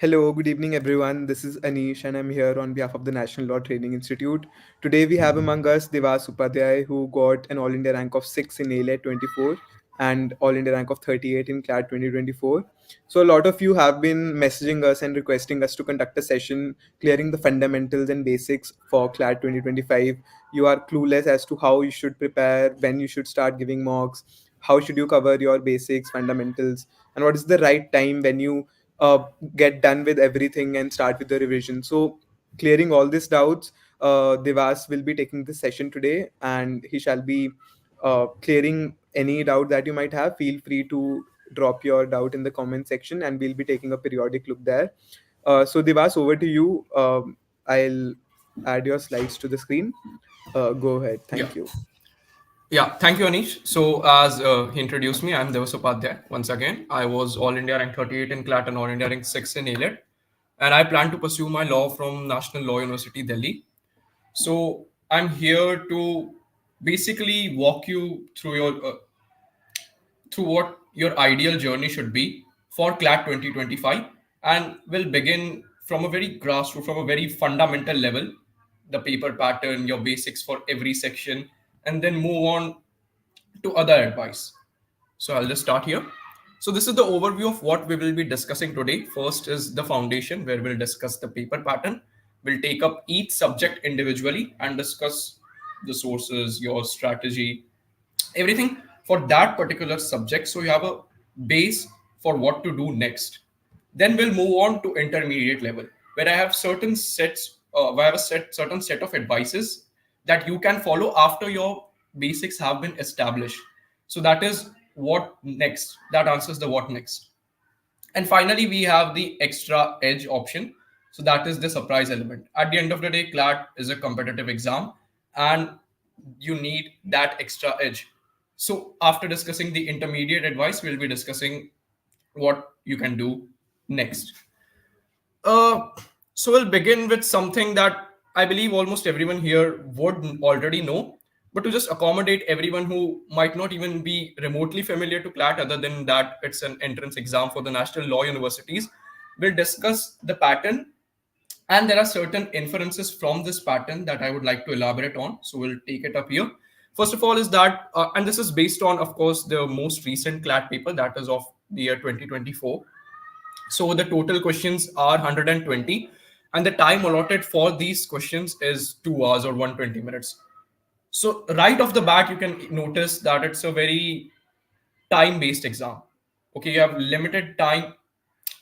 Hello, good evening, everyone. This is Anish, and I'm here on behalf of the National Law Training Institute. Today, we have among us Divas Upadhyay, who got an All India rank of 6 in AILET 24 and All India rank of 38 in CLAT 2024. So, a lot of you have been messaging us and requesting us to conduct a session clearing the fundamentals and basics for CLAT 2025. You are clueless as to how you should prepare, when you should start giving mocks, how should you cover your basics, fundamentals, and what is the right time when you get done with everything and start with the revision. So, clearing all these doubts, Devas will be taking this session today and he shall be clearing any doubt that you might have. Feel free to drop your doubt in the comment section and we'll be taking a periodic look there. So, Devas, over to you. I'll add your slides to the screen. Go ahead. Yeah, Thank you. yeah. Thank you, Anish. So, as he introduced me, I'm Divas Upadhyay. Once again, I was All India rank 38 in CLAT and All India rank 6 in AILET, and I plan to pursue my law from National Law University, Delhi. So, I'm here to basically walk you through what your ideal journey should be for CLAT 2025, and we'll begin from a very grassroots, from a very fundamental level, the paper pattern, your basics for every section, and then move on to other advice. So I'll just start here. So this is the overview of what we will be discussing today. First is the foundation, where we'll discuss the paper pattern. We'll take up each subject individually and discuss the sources, your strategy, everything for that particular subject, so you have a base for what to do next. Then we'll move on to intermediate level, where I have certain sets where I have a certain set of advices that you can follow after your basics have been established. So that is what next, that answers the what next. And finally, we have the extra edge option. So that is the surprise element. At the end of the day, CLAT is a competitive exam and you need that extra edge. So after discussing the intermediate advice, we'll be discussing what you can do next. Uh, so we'll begin with something that I believe almost everyone here would already know, but to just accommodate everyone who might not even be remotely familiar to CLAT, other than that it's an entrance exam for the national law universities, we'll discuss the pattern, and there are certain inferences from this pattern that I would like to elaborate on. So we'll take it up here. First of all, is that, and this is based on, of course, the most recent CLAT paper that is of the year 2024. So the total questions are 120, and the time allotted for these questions is 2 hours or 120 minutes. So right off the bat, you can notice that it's a very time-based exam. Okay, you have limited time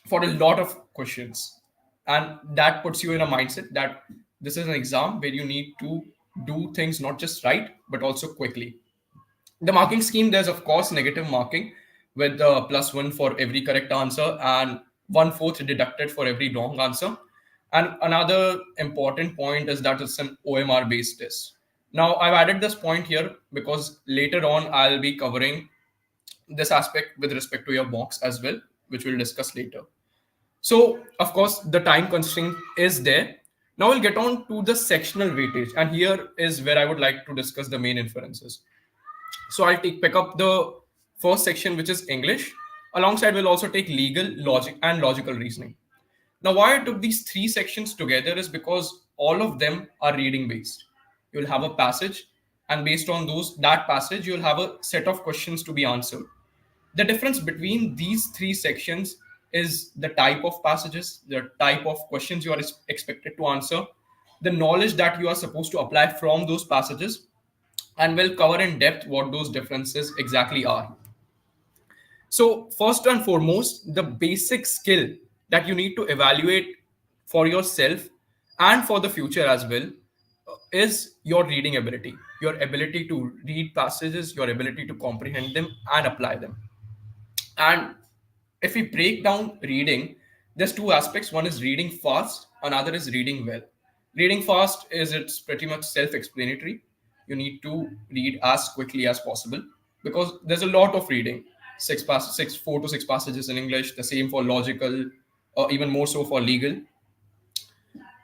for a lot of questions, and that puts you in a mindset that this is an exam where you need to do things not just right but also quickly. The marking scheme, there's of course negative marking with +1 for every correct answer and 1/4 deducted for every wrong answer. And another important point is that it's an OMR based test. Now, I've added this point here because later on I'll be covering this aspect with respect to your box as well, which we'll discuss later. So, of course, the time constraint is there. Now we'll get on to the sectional weightage, and here is where I would like to discuss the main inferences. So I'll pick up the first section, which is English. Alongside, we'll also take legal, logic, and logical reasoning. Now, why I took these three sections together is because all of them are reading based. You'll have a passage, and based on that passage, you'll have a set of questions to be answered. The difference between these three sections is the type of passages, the type of questions you are expected to answer, the knowledge that you are supposed to apply from those passages, and we'll cover in depth what those differences exactly are. So, first and foremost, the basic skill that you need to evaluate for yourself and for the future as well is your reading ability, your ability to read passages, your ability to comprehend them and apply them. And if we break down reading, there's two aspects. One is reading fast, another is reading well. Reading fast is it's pretty much self-explanatory. You need to read as quickly as possible because there's a lot of reading. 4 to 6 passages in English, the same for logical, or even more so for legal.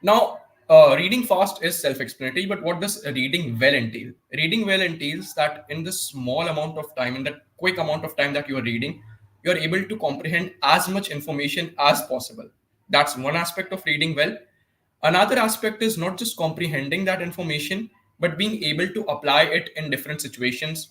Now, reading fast is self-explanatory, but what does reading well entail? Reading well entails that in the small amount of time, in that quick amount of time that you are reading, you are able to comprehend as much information as possible. That's one aspect of reading well. Another aspect is not just comprehending that information, but being able to apply it in different situations,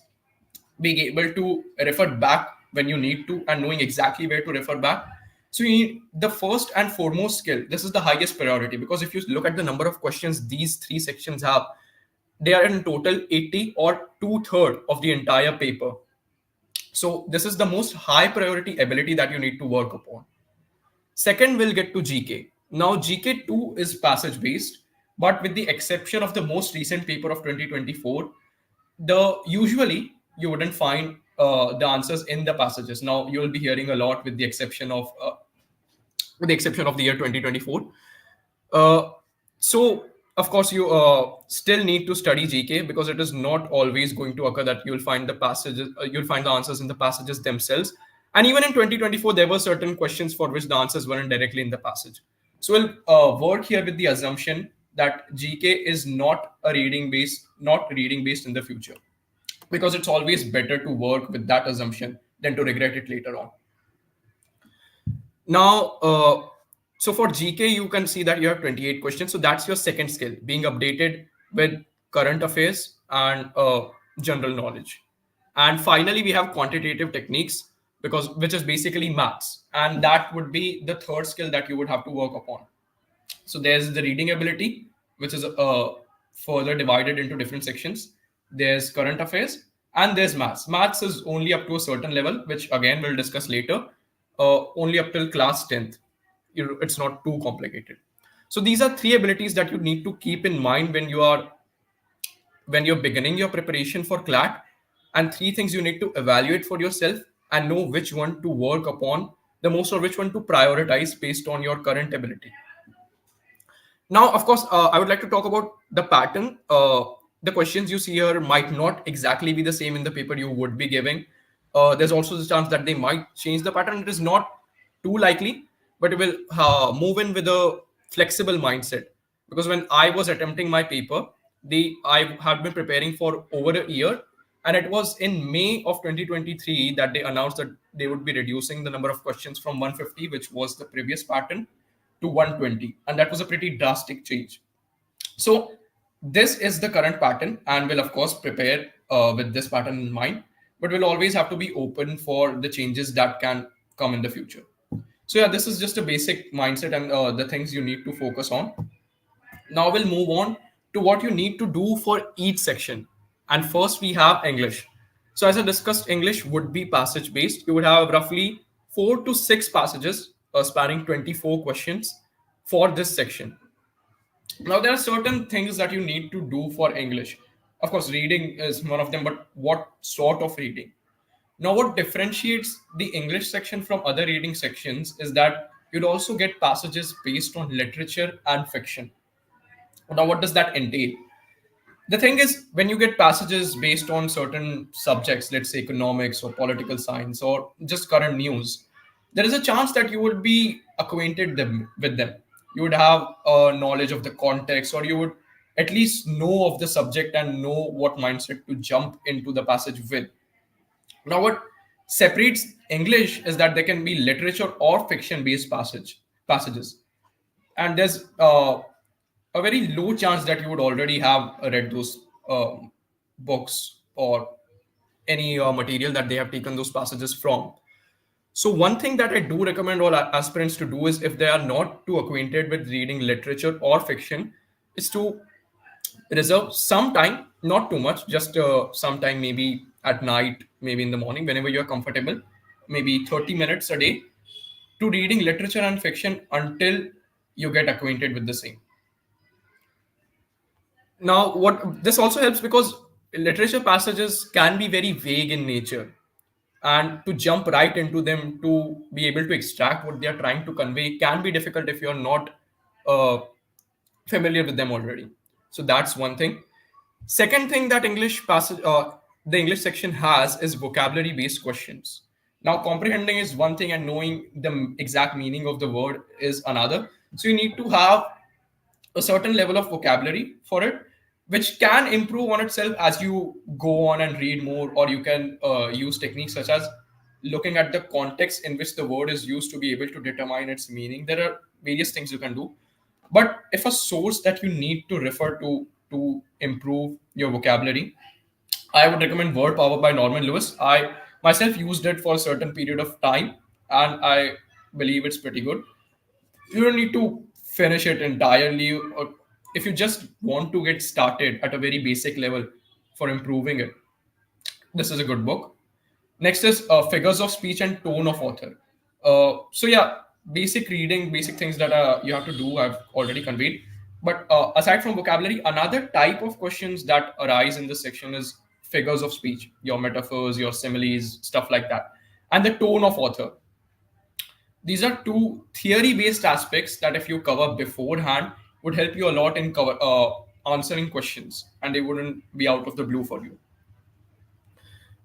being able to refer back when you need to, and knowing exactly where to refer back. So you need the first and foremost skill. This is the highest priority, because if you look at the number of questions these three sections have, they are in total 80, or two-thirds of the entire paper. So this is the most high priority ability that you need to work upon. Second, we'll get to GK. Now, GK2 is passage based, but with the exception of the most recent paper of 2024, the usually you wouldn't find the answers in the passages. Now, you'll be hearing a lot with the exception of the year 2024. Uh, so, of course, you still need to study GK, because it is not always going to occur that you'll find the passages, you'll find the answers in the passages themselves. And even in 2024, there were certain questions for which the answers weren't directly in the passage. So we'll work here with the assumption that GK is not reading based in the future, because it's always better to work with that assumption than to regret it later on. Now, so for GK, you can see that you have 28 questions. So that's your second skill, being updated with current affairs and general knowledge. And finally, we have quantitative techniques, because which is basically maths, and that would be the third skill that you would have to work upon. So there's the reading ability, which is further divided into different sections. There's current affairs, and there's maths. Maths is only up to a certain level, which again we'll discuss later. Only up till class 10th. It's not too complicated. So these are three abilities that you need to keep in mind when you're beginning your preparation for CLAT, and three things you need to evaluate for yourself and know which one to work upon the most, or which one to prioritize based on your current ability. Now, of course, I would like to talk about the pattern. The questions you see here might not exactly be the same in the paper you would be giving. There's also the chance that they might change the pattern. It is not too likely, but it will move in with a flexible mindset. Because when I was attempting my paper, I had been preparing for over a year, and it was in May of 2023 that they announced that they would be reducing the number of questions from 150, which was the previous pattern, to 120, and that was a pretty drastic change. So this is the current pattern, and we'll of course prepare with this pattern in mind, but we'll always have to be open for the changes that can come in the future. So yeah, this is just a basic mindset and the things you need to focus on. Now we'll move on to what you need to do for each section. And first we have English. So as I discussed, English would be passage based. You would have roughly 4 to 6 passages spanning 24 questions for this section. Now there are certain things that you need to do for English. Of course, reading is one of them, but what sort of reading? Now, what differentiates the English section from other reading sections is that you'd also get passages based on literature and fiction. Now, what does that entail? The thing is, when you get passages based on certain subjects, let's say economics or political science or just current news, there is a chance that you would be acquainted with them. You would have a knowledge of the context, or you would at least know of the subject and know what mindset to jump into the passage with. Now, what separates English is that there can be literature or fiction based passages, and there's a very low chance that you would already have read those books or any material that they have taken those passages from. So one thing that I do recommend all aspirants to do is, if they are not too acquainted with reading literature or fiction, is to reserve some time, not too much, just some time, maybe at night, maybe in the morning, whenever you're comfortable, maybe 30 minutes a day, to reading literature and fiction until you get acquainted with the same. Now, what this also helps, because literature passages can be very vague in nature, and to jump right into them to be able to extract what they are trying to convey can be difficult if you're not uh, familiar with them already. So that's one thing. Second thing that the English section has is vocabulary based questions. Now, comprehending is one thing, and knowing the exact meaning of the word is another. So you need to have a certain level of vocabulary for it, which can improve on itself as you go on and read more, or you can use techniques such as looking at the context in which the word is used to be able to determine its meaning. There are various things you can do. But if a source that you need to refer to improve your vocabulary, I would recommend Word Power by Norman Lewis. I myself used it for a certain period of time, and I believe it's pretty good. You don't need to finish it entirely, or if you just want to get started at a very basic level for improving it, this is a good book. Next is Figures of Speech and Tone of Author. So yeah, basic reading, basic things that you have to do, I've already conveyed. But aside from vocabulary, another type of questions that arise in this section is figures of speech, your metaphors, your similes, stuff like that, and the tone of author. These are two theory-based aspects that, if you cover beforehand, would help you a lot in answering questions, and they wouldn't be out of the blue for you.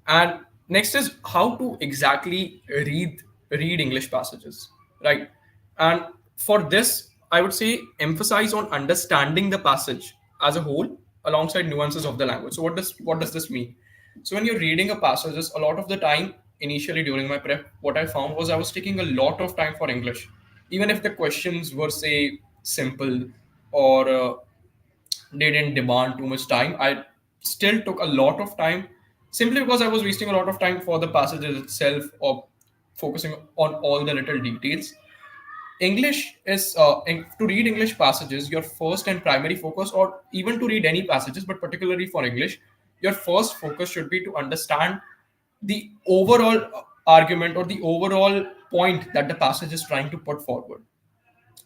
And next is how to exactly read English passages, right? And for this, I would say emphasize on understanding the passage as a whole alongside nuances of the language. So what does this mean? So when you're reading a passages, a lot of the time, initially during my prep, what I found was I was taking a lot of time for English, even if the questions were, say, simple, or they didn't demand too much time. I still took a lot of time simply because I was wasting a lot of time for the passages itself, or focusing on all the little details. English is to read English passages, your first and primary focus, or even to read any passages, but particularly for English, your first focus should be to understand the overall argument or the overall point that the passage is trying to put forward.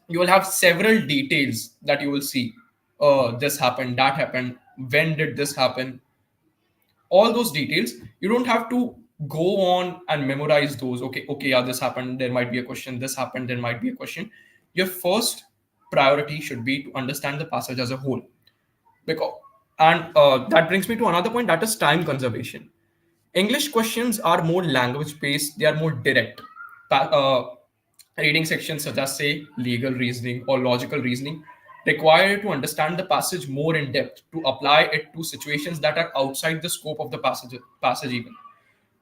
You will have several details that you will see. This happened, that happened, when did this happen? All those details, you don't have to go on and memorize those. Okay, yeah, this happened, there might be a question, this happened, there might be a question. Your first priority should be to understand the passage as a whole. Because and that brings me to another point, that is time conservation. English questions are more language based, they are more direct. Pa- uh, Reading sections such as, say, legal reasoning or logical reasoning require you to understand the passage more in depth, to apply it to situations that are outside the scope of the passage even.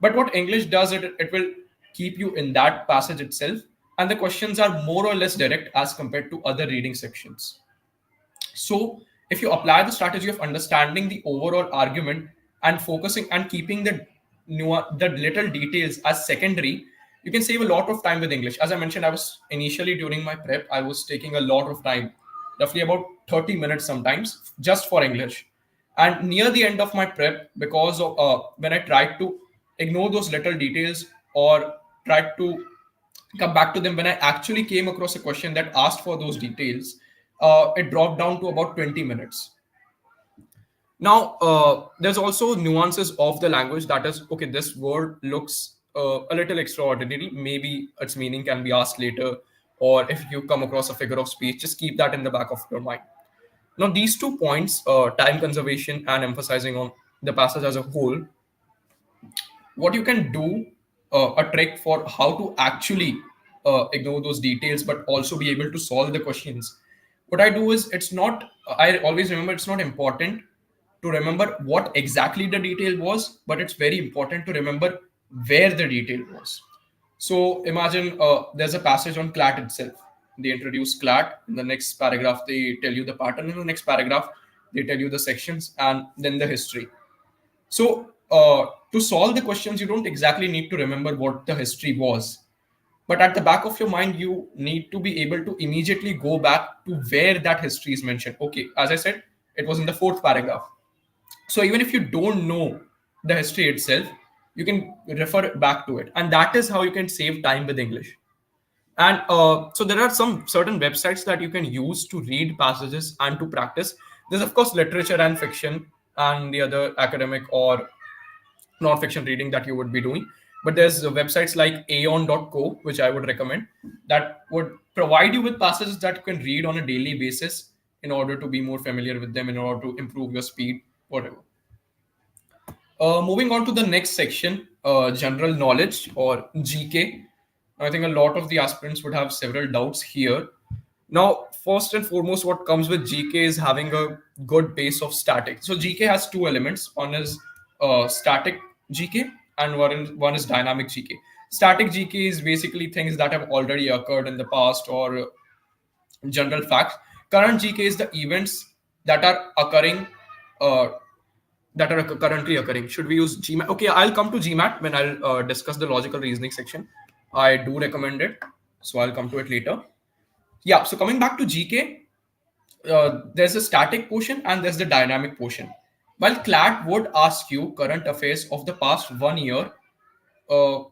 But what English does, it will keep you in that passage itself, and the questions are more or less direct as compared to other reading sections. So, if you apply the strategy of understanding the overall argument and focusing and keeping the little details as secondary, you can save a lot of time with English. As I mentioned, I was initially during my prep, I was taking a lot of time, roughly about 30 minutes sometimes, just for English. And near the end of my prep, because of when I tried to ignore those little details, or tried to come back to them when I actually came across a question that asked for those details, it dropped down to about 20 minutes. Now, there's also nuances of the language, that is, okay, this word looks a little extraordinary. Maybe its meaning can be asked later, or if you come across a figure of speech, just keep that in the back of your mind. Now, these 2 points, time conservation and emphasizing on the passage as a whole, what you can do, a trick for how to actually ignore those details but also be able to solve the questions. What I do is, it's not, I always remember, it's not important to remember what exactly the detail was, but it's very important to remember where the detail was. So imagine there's a passage on CLAT itself. They introduce CLAT. In the next paragraph, they tell you the pattern. In the next paragraph, they tell you the sections and then the history. So, to solve the questions, you don't exactly need to remember what the history was. But at the back of your mind, you need to be able to immediately go back to where that history is mentioned. Okay, as I said, it was in the fourth paragraph. So, even if you don't know the history itself, you can refer back to it. And that is how you can save time with English. And so there are some certain websites that you can use to read passages and to practice. There's, of course, literature and fiction, and the other academic or non-fiction reading that you would be doing. But there's websites like aeon.co, which I would recommend, that would provide you with passages that you can read on a daily basis in order to be more familiar with them, in order to improve your speed, whatever. Moving on to the next section, general knowledge or GK. I think a lot of the aspirants would have several doubts here. Now, first and foremost, what comes with GK is having a good base of static. So GK has two elements. One is static GK, and one is dynamic GK. Static GK is basically things that have already occurred in the past, or general facts. Current GK is the events that are occurring, uh, that are currently occurring. Should we use GMAT? Okay, I'll come to GMAT when I'll discuss the logical reasoning section. I do recommend it, so I'll come to it later. Yeah, so coming back to GK, there's a static portion and there's the dynamic portion. While CLAT would ask you current affairs of the past 1 year, uh,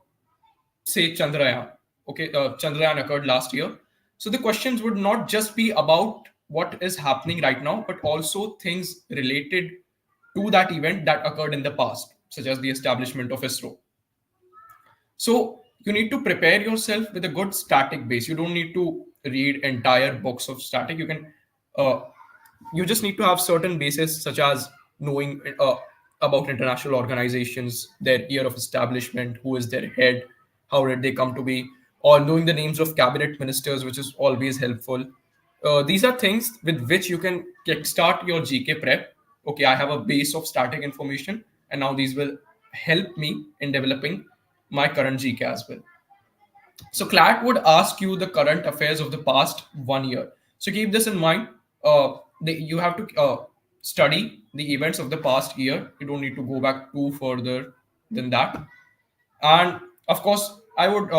say Chandrayaan. Okay, Chandrayaan occurred last year. So the questions would not just be about what is happening right now, but also things related to that event that occurred in the past, such as the establishment of ISRO. So you need to prepare yourself with a good static base. You don't need to read entire books of static. Uh, you just need to have certain bases, such as knowing about international organizations, their year of establishment, who is their head, how did they come to be, or knowing the names of cabinet ministers, which is always helpful. These are things with which you can kickstart your GK prep. Okay, I have a base of static information, and now these will help me in developing my current GK as well. So CLAT would ask you the current affairs of the past 1 year. So keep this in mind. You have to study the events of the past year. You don't need to go back too further than that. And of course, I would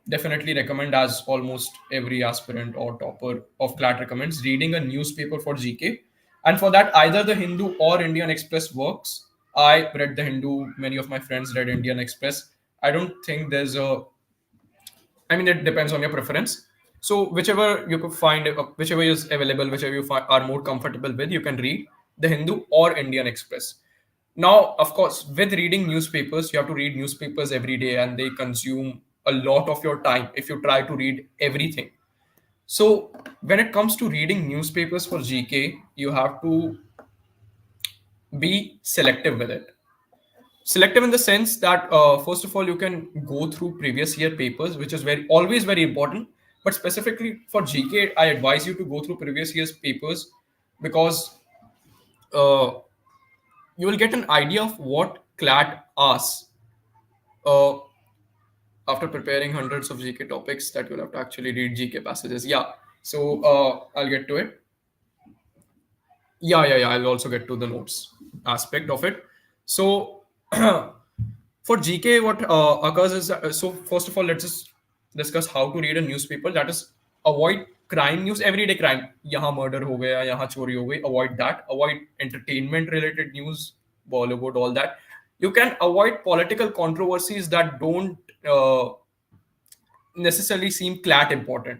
definitely recommend, as almost every aspirant or topper of CLAT recommends, reading a newspaper for GK. And for that, either the Hindu or Indian Express works. I read the Hindu. Many of my friends read Indian Express. I don't think there's a, I mean, it depends on your preference. So whichever you could find, whichever is available, whichever you are more comfortable with, you can read the Hindu or Indian Express. Now, of course, with reading newspapers, you have to read newspapers every day, and they consume a lot of your time if you try to read everything. So when it comes to reading newspapers for GK, you have to be selective with it. Selective in the sense that, first of all, you can go through previous year papers, which is very always very important. But specifically for GK, I advise you to go through previous year's papers, because uh, you will get an idea of what CLAT asks uh, after preparing hundreds of GK topics, that you'll have to actually read GK passages. Yeah, so I'll get to it. Yeah. I'll also get to the notes aspect of it. So for GK, what occurs is, so first of all, let's just discuss how to read a newspaper. That is, avoid crime news, everyday crime. यहाँ murder हो गया, यहाँ चोरी हो गई. Avoid that. Avoid entertainment related news, Bollywood, all that. You can avoid political controversies that don't necessarily seem CLAT important.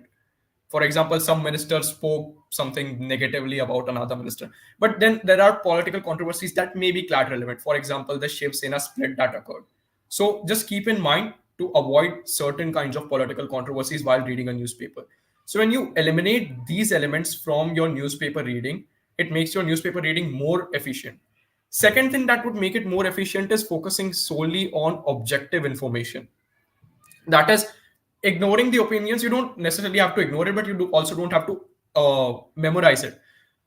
For example, some minister spoke something negatively about another minister. But then there are political controversies that may be CLAT relevant. For example, the Shiv Sena split that occurred. So just keep in mind to avoid certain kinds of political controversies while reading a newspaper. So when you eliminate these elements from your newspaper reading, it makes your newspaper reading more efficient. Second thing that would make it more efficient is focusing solely on objective information. That is, ignoring the opinions. You don't necessarily have to ignore it, but also don't have to memorize it.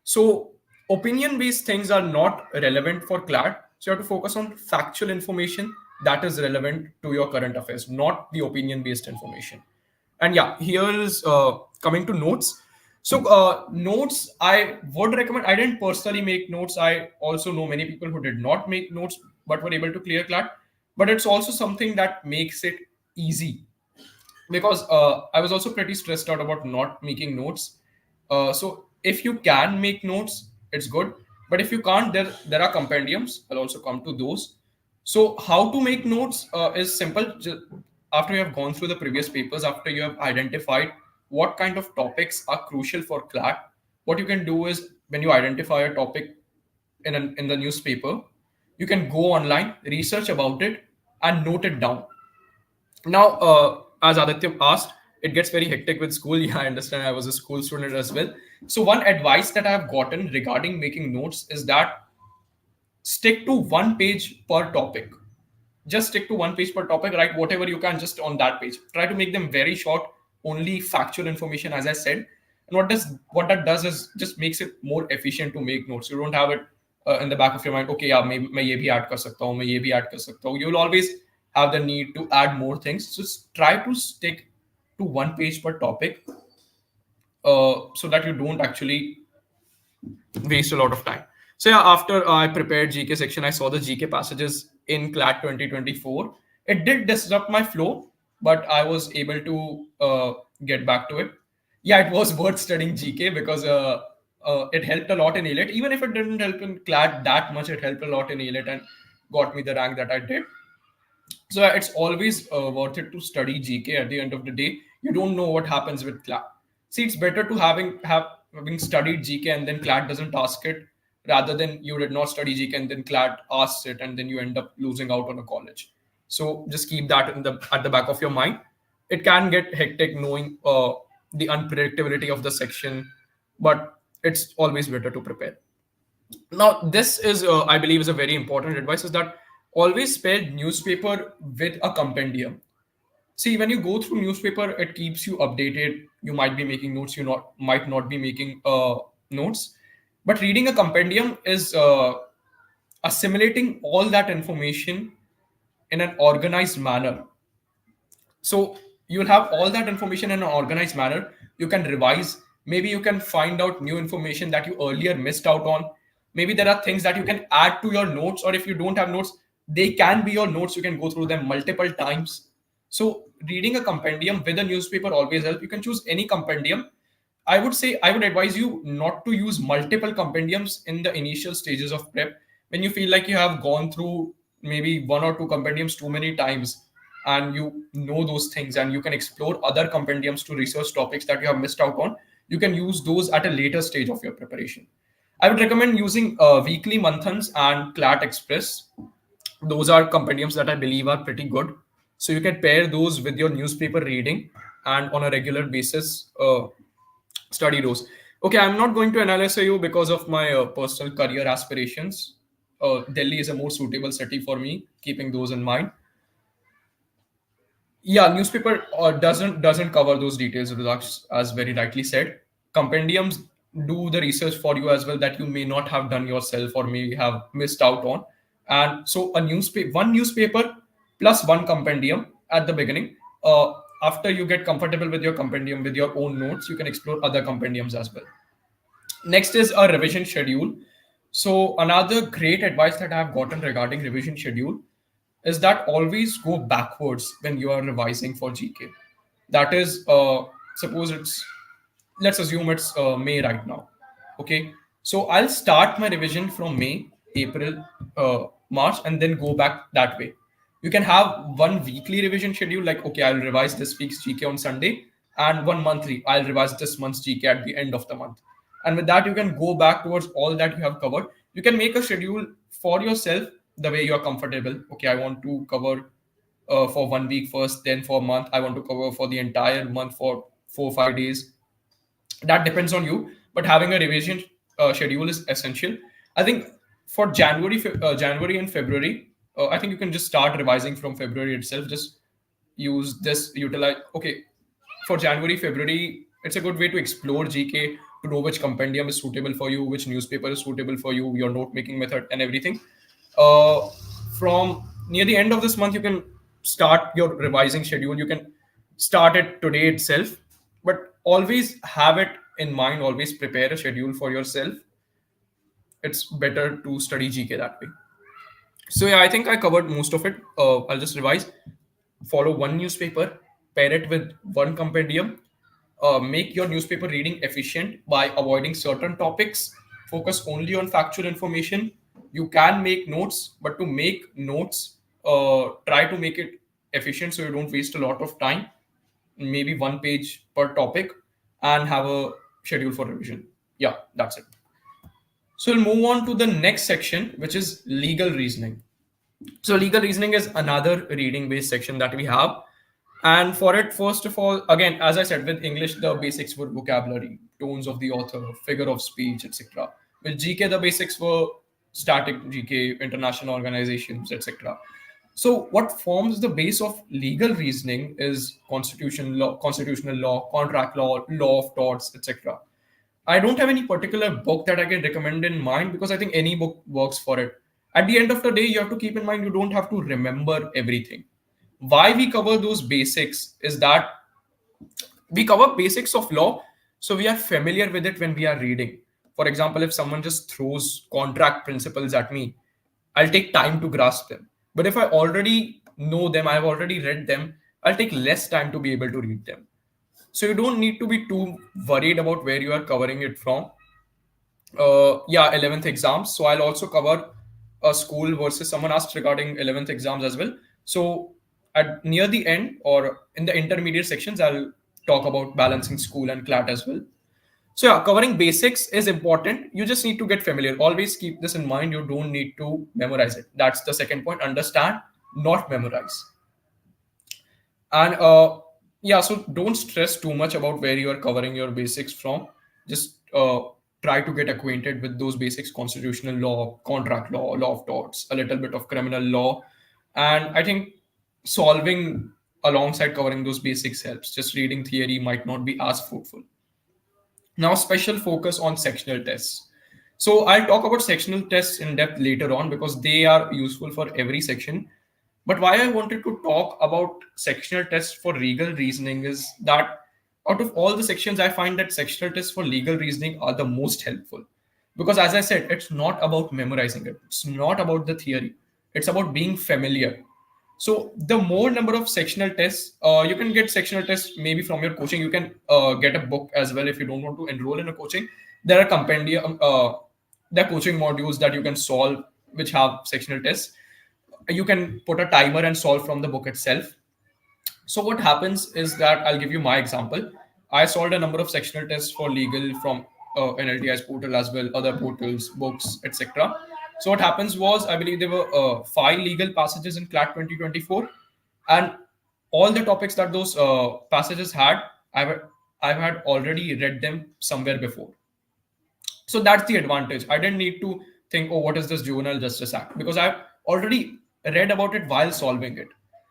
So opinion based things are not relevant for CLAT. So you have to focus on factual information that is relevant to your current affairs, not the opinion based information. And yeah, here is coming to notes. So notes, I would recommend. I didn't personally make notes. I also know many people who did not make notes but were able to clear CLAT. But it's also something that makes it easy, because I was also pretty stressed out about not making notes. So if you can make notes, it's good. But if you can't, there are compendiums. I'll also come to those. So how to make notes is simple. After you have gone through the previous papers, after you have identified what kind of topics are crucial for CLAT, what you can do is, when you identify a topic in the newspaper, you can go online, research about it, and note it down. Now, as Aditya asked, it gets very hectic with school. Yeah, I understand. I was a school student as well. So, one advice that I've gotten regarding making notes is that stick to one page per topic. Just stick to one page per topic, write whatever you can just on that page. Try to make them very short, only factual information, as I said. And what that does is just makes it more efficient to make notes. You don't have it in the back of your mind. Okay, yeah, मैं ये भी add कर सकता हूँ, मैं ये भी add कर सकता हूँ. You will always have the need to add more things. Just try to stick to one page per topic, so that you don't actually waste a lot of time. So yeah, after I prepared GK section, I saw the GK passages in CLAT 2024. It did disrupt my flow, but I was able to get back to it. Yeah, it was worth studying GK because it helped a lot in AILET. Even if it didn't help in CLAT that much, it helped a lot in AILET and got me the rank that I did. So yeah, it's always worth it to study GK. At the end of the day, you don't know what happens with CLAT. See, it's better to having studied GK and then CLAT doesn't ask it, rather than you did not study GK and then CLAT asks it, and then you end up losing out on a college. So just keep that in the at the back of your mind. It can get hectic knowing the unpredictability of the section, but it's always better to prepare. Now this is I believe is a very important advice, is that always pair newspaper with a compendium. See, when you go through newspaper, it keeps you updated. You might be making notes, you not might not be making notes, but reading a compendium is assimilating all that information in an organized manner. So you'll have all that information in an organized manner. You can revise. Maybe you can find out new information that you earlier missed out on. Maybe there are things that you can add to your notes, or if you don't have notes, they can be your notes. You can go through them multiple times. So reading a compendium with a newspaper always help. You can choose any compendium. I would say I would advise you not to use multiple compendiums in the initial stages of prep. When you feel like you have gone through maybe one or two compendiums too many times, and you know those things, and you can explore other compendiums to research topics that you have missed out on, you can use those at a later stage of your preparation. I would recommend using Weekly Manthans and CLAT Express. Those are compendiums that I believe are pretty good. So you can pair those with your newspaper reading, and on a regular basis study those. Okay, I'm not going to analyze you because of my personal career aspirations. Delhi is a more suitable city for me, keeping those in mind. Yeah, newspaper doesn't cover those details, Rudaksh, as very rightly said. Compendiums do the research for you as well, that you may not have done yourself or may have missed out on. And so a newspaper one newspaper plus one compendium at the beginning. After you get comfortable with your compendium, with your own notes, you can explore other compendiums as well. Next is a revision schedule. So another great advice that I have gotten regarding revision schedule is that always go backwards when you are revising for GK. That is, suppose it's, let's assume it's May right now. Okay, so I'll start my revision from May, April, March, and then go back that way. You can have one weekly revision schedule, like, okay, I'll revise this week's GK on Sunday, and one monthly, I'll revise this month's GK at the end of the month. And with that, you can go back towards all that you have covered. You can make a schedule for yourself the way you are comfortable. Okay, I want to cover for 1 week first, then for a month, I want to cover for the entire month for 4 or 5 days. That depends on you, but having a revision schedule is essential. I think for January and February, I think you can just start revising from February itself. Just use this utilize okay, for January, February, it's a good way to explore GK, to know which compendium is suitable for you, which newspaper is suitable for you, your note making method, and everything. Uh, from near the end of this month, you can start your revising schedule. You can start it today itself, but always have it in mind. Always prepare a schedule for yourself. It's better to study GK that way. So yeah, I think I covered most of it. I'll just revise. Follow one newspaper, pair it with one compendium. Make your newspaper reading efficient by avoiding certain topics. Focus only on factual information. You can make notes, but to make notes, try to make it efficient so you don't waste a lot of time. Maybe one page per topic, and have a schedule for revision. Yeah, that's it. So we'll move on to the next section, which is legal reasoning. So legal reasoning is another reading based section that we have. And for it, first of all, again, as I said, with English, the basics were vocabulary, tones of the author, figure of speech, etc. With GK, the basics were static GK, international organizations, etc. So what forms the base of legal reasoning is constitutional law, contract law, law of torts, etc. I don't have any particular book that I can recommend in mind, because I think any book works for it. At the end of the day, you have to keep in mind you don't have to remember everything. Why we cover those basics is that we cover basics of law, so we are familiar with it when we are reading. For example, if someone just throws contract principles at me, I'll take time to grasp them. But if I already know them, I've already read them, I'll take less time to be able to read them. So you don't need to be too worried about where you are covering it from. Yeah, 11th exams. So I'll also cover a school versus someone asked regarding 11th exams as well. So at near the end or in the intermediate sections, I'll talk about balancing school and CLAT as well. So yeah, covering basics is important. You just need to get familiar. Always keep this in mind. You don't need to memorize it. That's the second point. Understand, not memorize. And yeah, so don't stress too much about where you are covering your basics from. Just try to get acquainted with those basics: constitutional law, contract law, law of torts, a little bit of criminal law. And I think solving alongside covering those basics helps. Just reading theory might not be as fruitful. Now, special focus on sectional tests. So I'll talk about sectional tests in depth later on because they are useful for every section. But why I wanted to talk about sectional tests for legal reasoning is that out of all the sections, I find that sectional tests for legal reasoning are the most helpful. Because as I said, it's not about memorizing it, it's not about the theory, it's about being familiar. So the more number of sectional tests, you can get sectional tests maybe from your coaching. You can get a book as well if you don't want to enroll in a coaching. There are compendium, there are coaching modules that you can solve which have sectional tests. You can put a timer and solve from the book itself. So what happens is that I'll give you my example. I solved a number of sectional tests for legal from NLTI's portal as well, other portals, books, etc. So what happens was, I believe there were five legal passages in CLAT 2024, and all the topics that those passages had, I've I've had already read them somewhere before. So that's the advantage. I didn't need to think, oh, what is this Juvenile Justice Act? Because I've already read about it while solving it.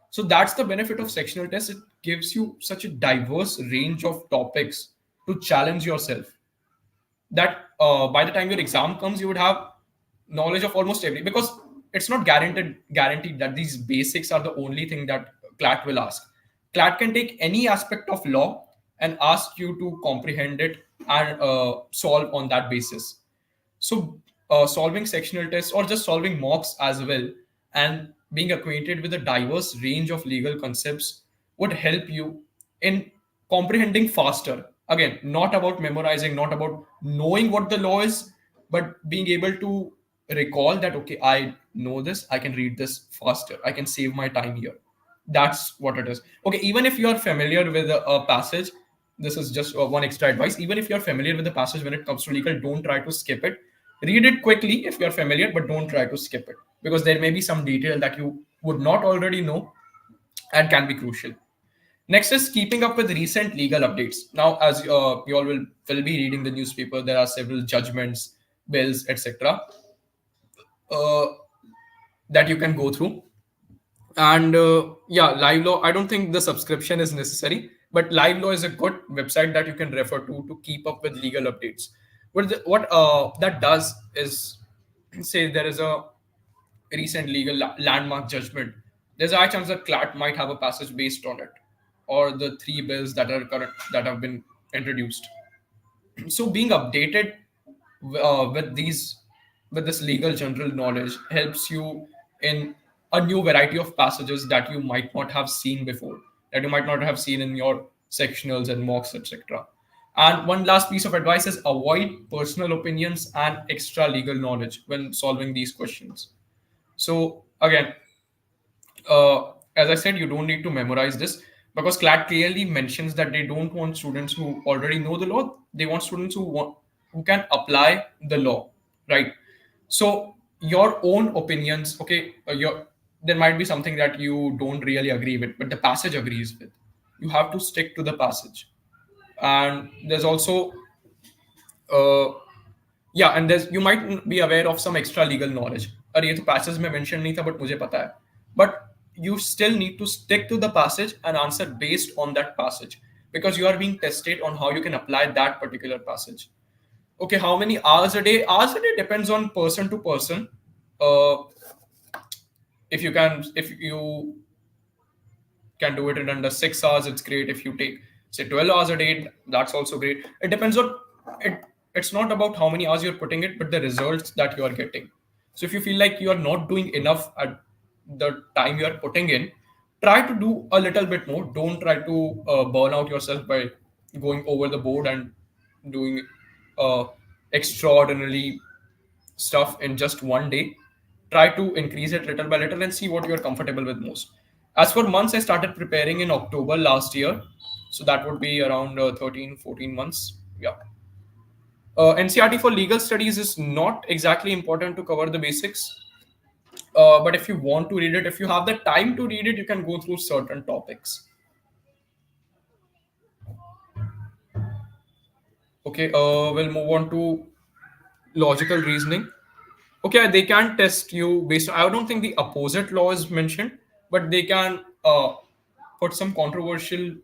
So that's the benefit of sectional tests. It gives you such a diverse range of topics to challenge yourself that by the time your exam comes, you would have knowledge of almost every, because it's not guaranteed that these basics are the only thing that CLAT will ask. CLAT can take any aspect of law and ask you to comprehend it and solve on that basis. So, solving sectional tests or just solving mocks as well and being acquainted with a diverse range of legal concepts would help you in comprehending faster. Again, not about memorizing, not about knowing what the law is, but being able to recall that, okay, I know this, I can read this faster, I can save my time here. That's what it is. Okay, even if you are familiar with a passage, this is just one extra advice. Even if you're familiar with the passage when it comes to legal, don't try to skip it. Read it quickly if you're familiar, but don't try to skip it because there may be some detail that you would not already know and can be crucial. Next is keeping up with recent legal updates. Now, as you all will be reading the newspaper, there are several judgments, bills, etc. Uh, that you can go through. And yeah, live law, I don't think the subscription is necessary, but live law is a good website that you can refer to keep up with legal updates. What that does is, say there is a recent legal landmark judgment, there's a high chance that CLAT might have a passage based on it, or the three bills that are current that have been introduced. So being updated with these with this legal general knowledge helps you in a new variety of passages that you might not have seen before, that you might not have seen in your sectionals and mocks, etc. And one last piece of advice is avoid personal opinions and extra legal knowledge when solving these questions. So again, uh, as I said, you don't need to memorize this because CLAT clearly mentions that they don't want students who already know the law. They want students who can apply the law, right? So your own opinions, okay, your there might be something that you don't really agree with, but the passage agrees with. You have to stick to the passage. And there's also uh, yeah, and there's you might be aware of some extra legal knowledge. अरे ये तो passage में mention नहीं था but मुझे पता है. But you still need to stick to the passage and answer based on that passage because you are being tested on how you can apply that particular passage. Okay, how many hours a day? Hours a day depends on person to person. Uh, if you can do it in under 6 hours, it's great. If you take say 12 hours a day, that's also great. It depends on it. It's not about how many hours you're putting it, but the results that you are getting. So if you feel like you are not doing enough at the time you are putting in, try to do a little bit more. Don't try to burn out yourself by going over the board and doing uh, extraordinarily stuff in just one day. Try to increase it little by little and see what you're comfortable with most. As for months, I started preparing in October last year. So that would be around 13, 14 months. Yeah. NCRT for legal studies is not exactly important to cover the basics. But if you want to read it, if you have the time to read it, you can go through certain topics. Okay, we'll move on to logical reasoning. Okay, they can test you based on, I don't think the opposite law is mentioned, but they can put some controversial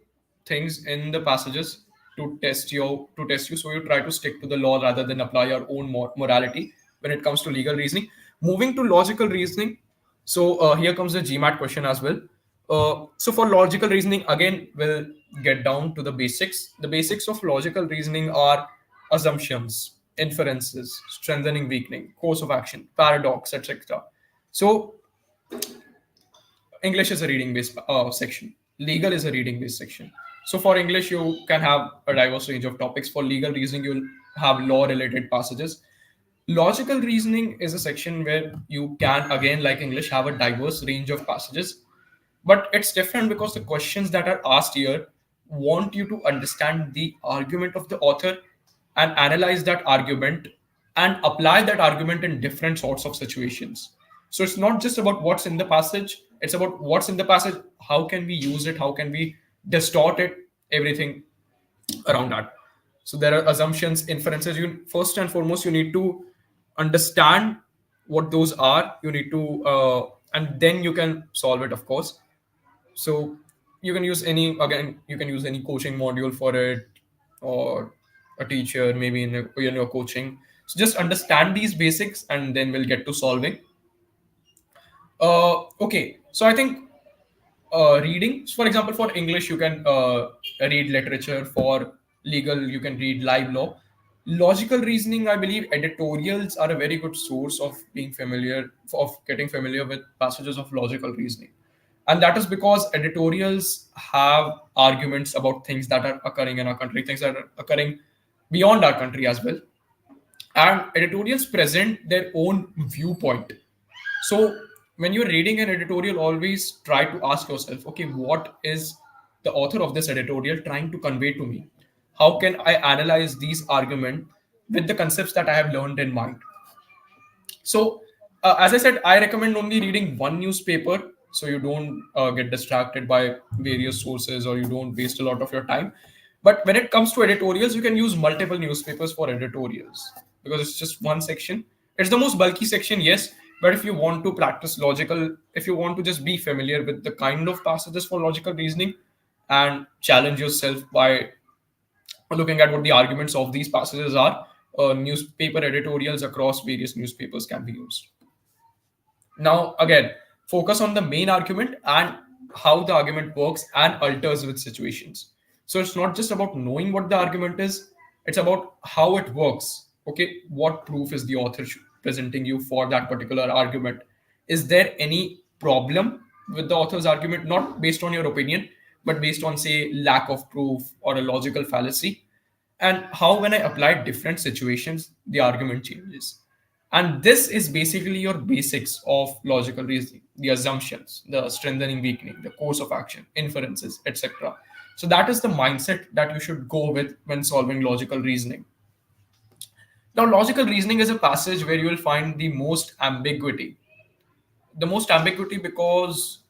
things in the passages to test you, so you try to stick to the law rather than apply your own morality when it comes to legal reasoning. Moving to logical reasoning, so here comes the GMAT question as well. So for logical reasoning, again, we'll get down to the basics. The basics of logical reasoning are assumptions, inferences, strengthening, weakening, course of action, paradox, etc. So English is a reading based section. Legal is a reading based section. So for English, you can have a diverse range of topics. For legal reasoning, you'll have law related passages. Logical reasoning is a section where you can, again, like English, have a diverse range of passages. But it's different because the questions that are asked here want you to understand the argument of the author and analyze that argument and apply that argument in different sorts of situations. So it's not just about what's in the passage, it's about what's in the passage, how can we use it, how can we distort it, everything around that. So there are assumptions, inferences. You first and foremost, you need to understand what those are. You need to and then you can solve it, of course. So you can use any, again, you can use any coaching module for it, or a teacher maybe in your coaching. So just understand these basics and then we'll get to solving. Okay, so I think reading, for example, for English you can read literature. For legal, you can read live law. Logical reasoning, I believe editorials are a very good source of being familiar, of getting familiar with passages of logical reasoning. And that is because editorials have arguments about things that are occurring in our country, things that are occurring beyond our country as well. And editorials present their own viewpoint. So when you're reading an editorial, always try to ask yourself, okay, what is the author of this editorial trying to convey to me? How can I analyze these arguments with the concepts that I have learned in mind? So, as I said, I recommend only reading one newspaper so you don't get distracted by various sources or you don't waste a lot of your time. But when it comes to editorials, you can use multiple newspapers for editorials because it's just one section. It's the most bulky section, yes. But if you want to practice logical, if you want to just be familiar with the kind of passages for logical reasoning and challenge yourself by looking at what the arguments of these passages are, newspaper editorials across various newspapers can be used. Now, again, focus on the main argument and how the argument works and alters with situations. So it's not just about knowing what the argument is, it's about how it works. Okay, what proof is the author presenting you for that particular argument? Is there any problem with the author's argument, not based on your opinion, but based on, say, lack of proof or a logical fallacy? And how, when I apply different situations, the argument changes. And this is basically your basics of logical reasoning: the assumptions, the strengthening, weakening, the course of action, inferences, etc. So that is the mindset that you should go with when solving logical reasoning. Now, logical reasoning is a passage where you will find the most ambiguity because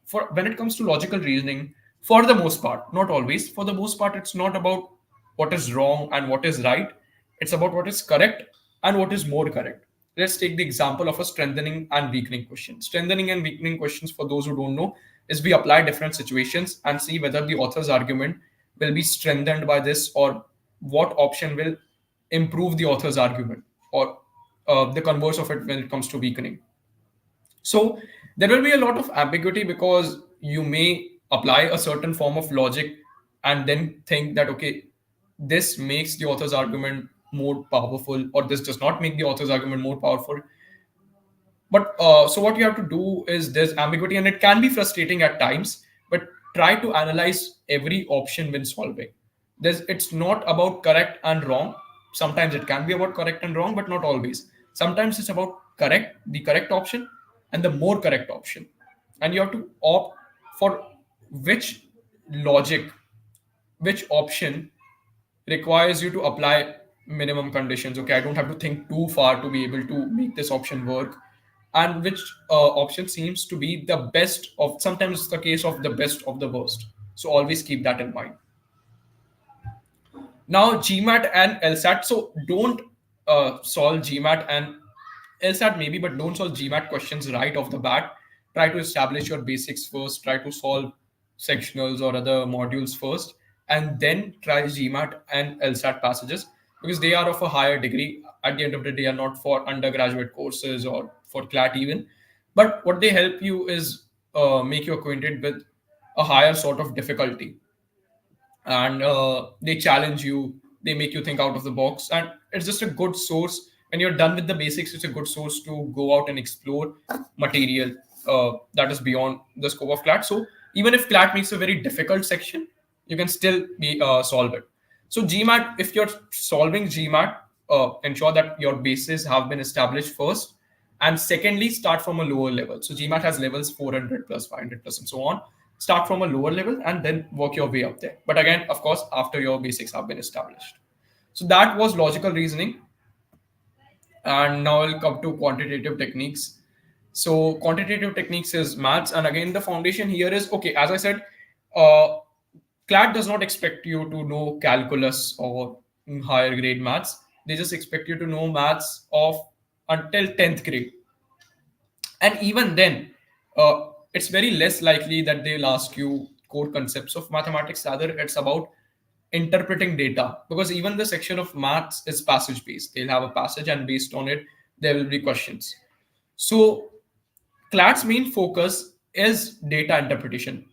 for when it comes to logical reasoning, for the most part, not always, for the most part, it's not about what is wrong and what is right. It's about what is correct and what is more correct. Let's take the example of a strengthening and weakening question. Strengthening and weakening questions, for those who don't know, is we apply different situations and see whether the author's argument will be strengthened by this, or what option will improve the author's argument, or the converse of it when it comes to weakening. So there will be a lot of ambiguity because you may apply a certain form of logic and then think that, okay, this makes the author's argument more powerful, or this does not make the author's argument more powerful. But so what you have to do is, there's ambiguity and it can be frustrating at times, but try to analyze every option when solving. It's not about correct and wrong. Sometimes it can be about correct and wrong, but not always. Sometimes it's about the correct option and the more correct option. And you have to opt for which logic, which option requires you to apply minimum conditions. Okay, I don't have to think too far to be able to make this option work. And which option seems to be the best of, sometimes it's the case of the best of the worst. So always keep that in mind. Now, GMAT and LSAT. So don't solve GMAT and LSAT maybe, but don't solve GMAT questions right off the bat. Try to establish your basics first. Try to solve sectionals or other modules first, and then try GMAT and LSAT passages, because they are of a higher degree. At the end of the day, they are not for undergraduate courses or for CLAT even, but what they help you is make you acquainted with a higher sort of difficulty, and they challenge you, they make you think out of the box, and it's just a good source. When you're done with the basics, it's a good source to go out and explore material that is beyond the scope of CLAT. So even if CLAT makes a very difficult section, you can still be solve it. So GMAT, if you're solving GMAT, ensure that your bases have been established first, and secondly, start from a lower level. So GMAT has levels 400 plus, 500 plus, and so on. Start from a lower level and then work your way up there. But again, of course, after your basics have been established. So that was logical reasoning. And now I'll come to quantitative techniques. So quantitative techniques is maths. And again, the foundation here is, okay, as I said, uh, CLAT does not expect you to know calculus or higher grade maths. They just expect you to know maths of until 10th grade. And even then, it's very less likely that they'll ask you core concepts of mathematics. Rather, it's about interpreting data, because even the section of maths is passage based. They'll have a passage, and based on it, there will be questions. So CLAT's main focus is data interpretation.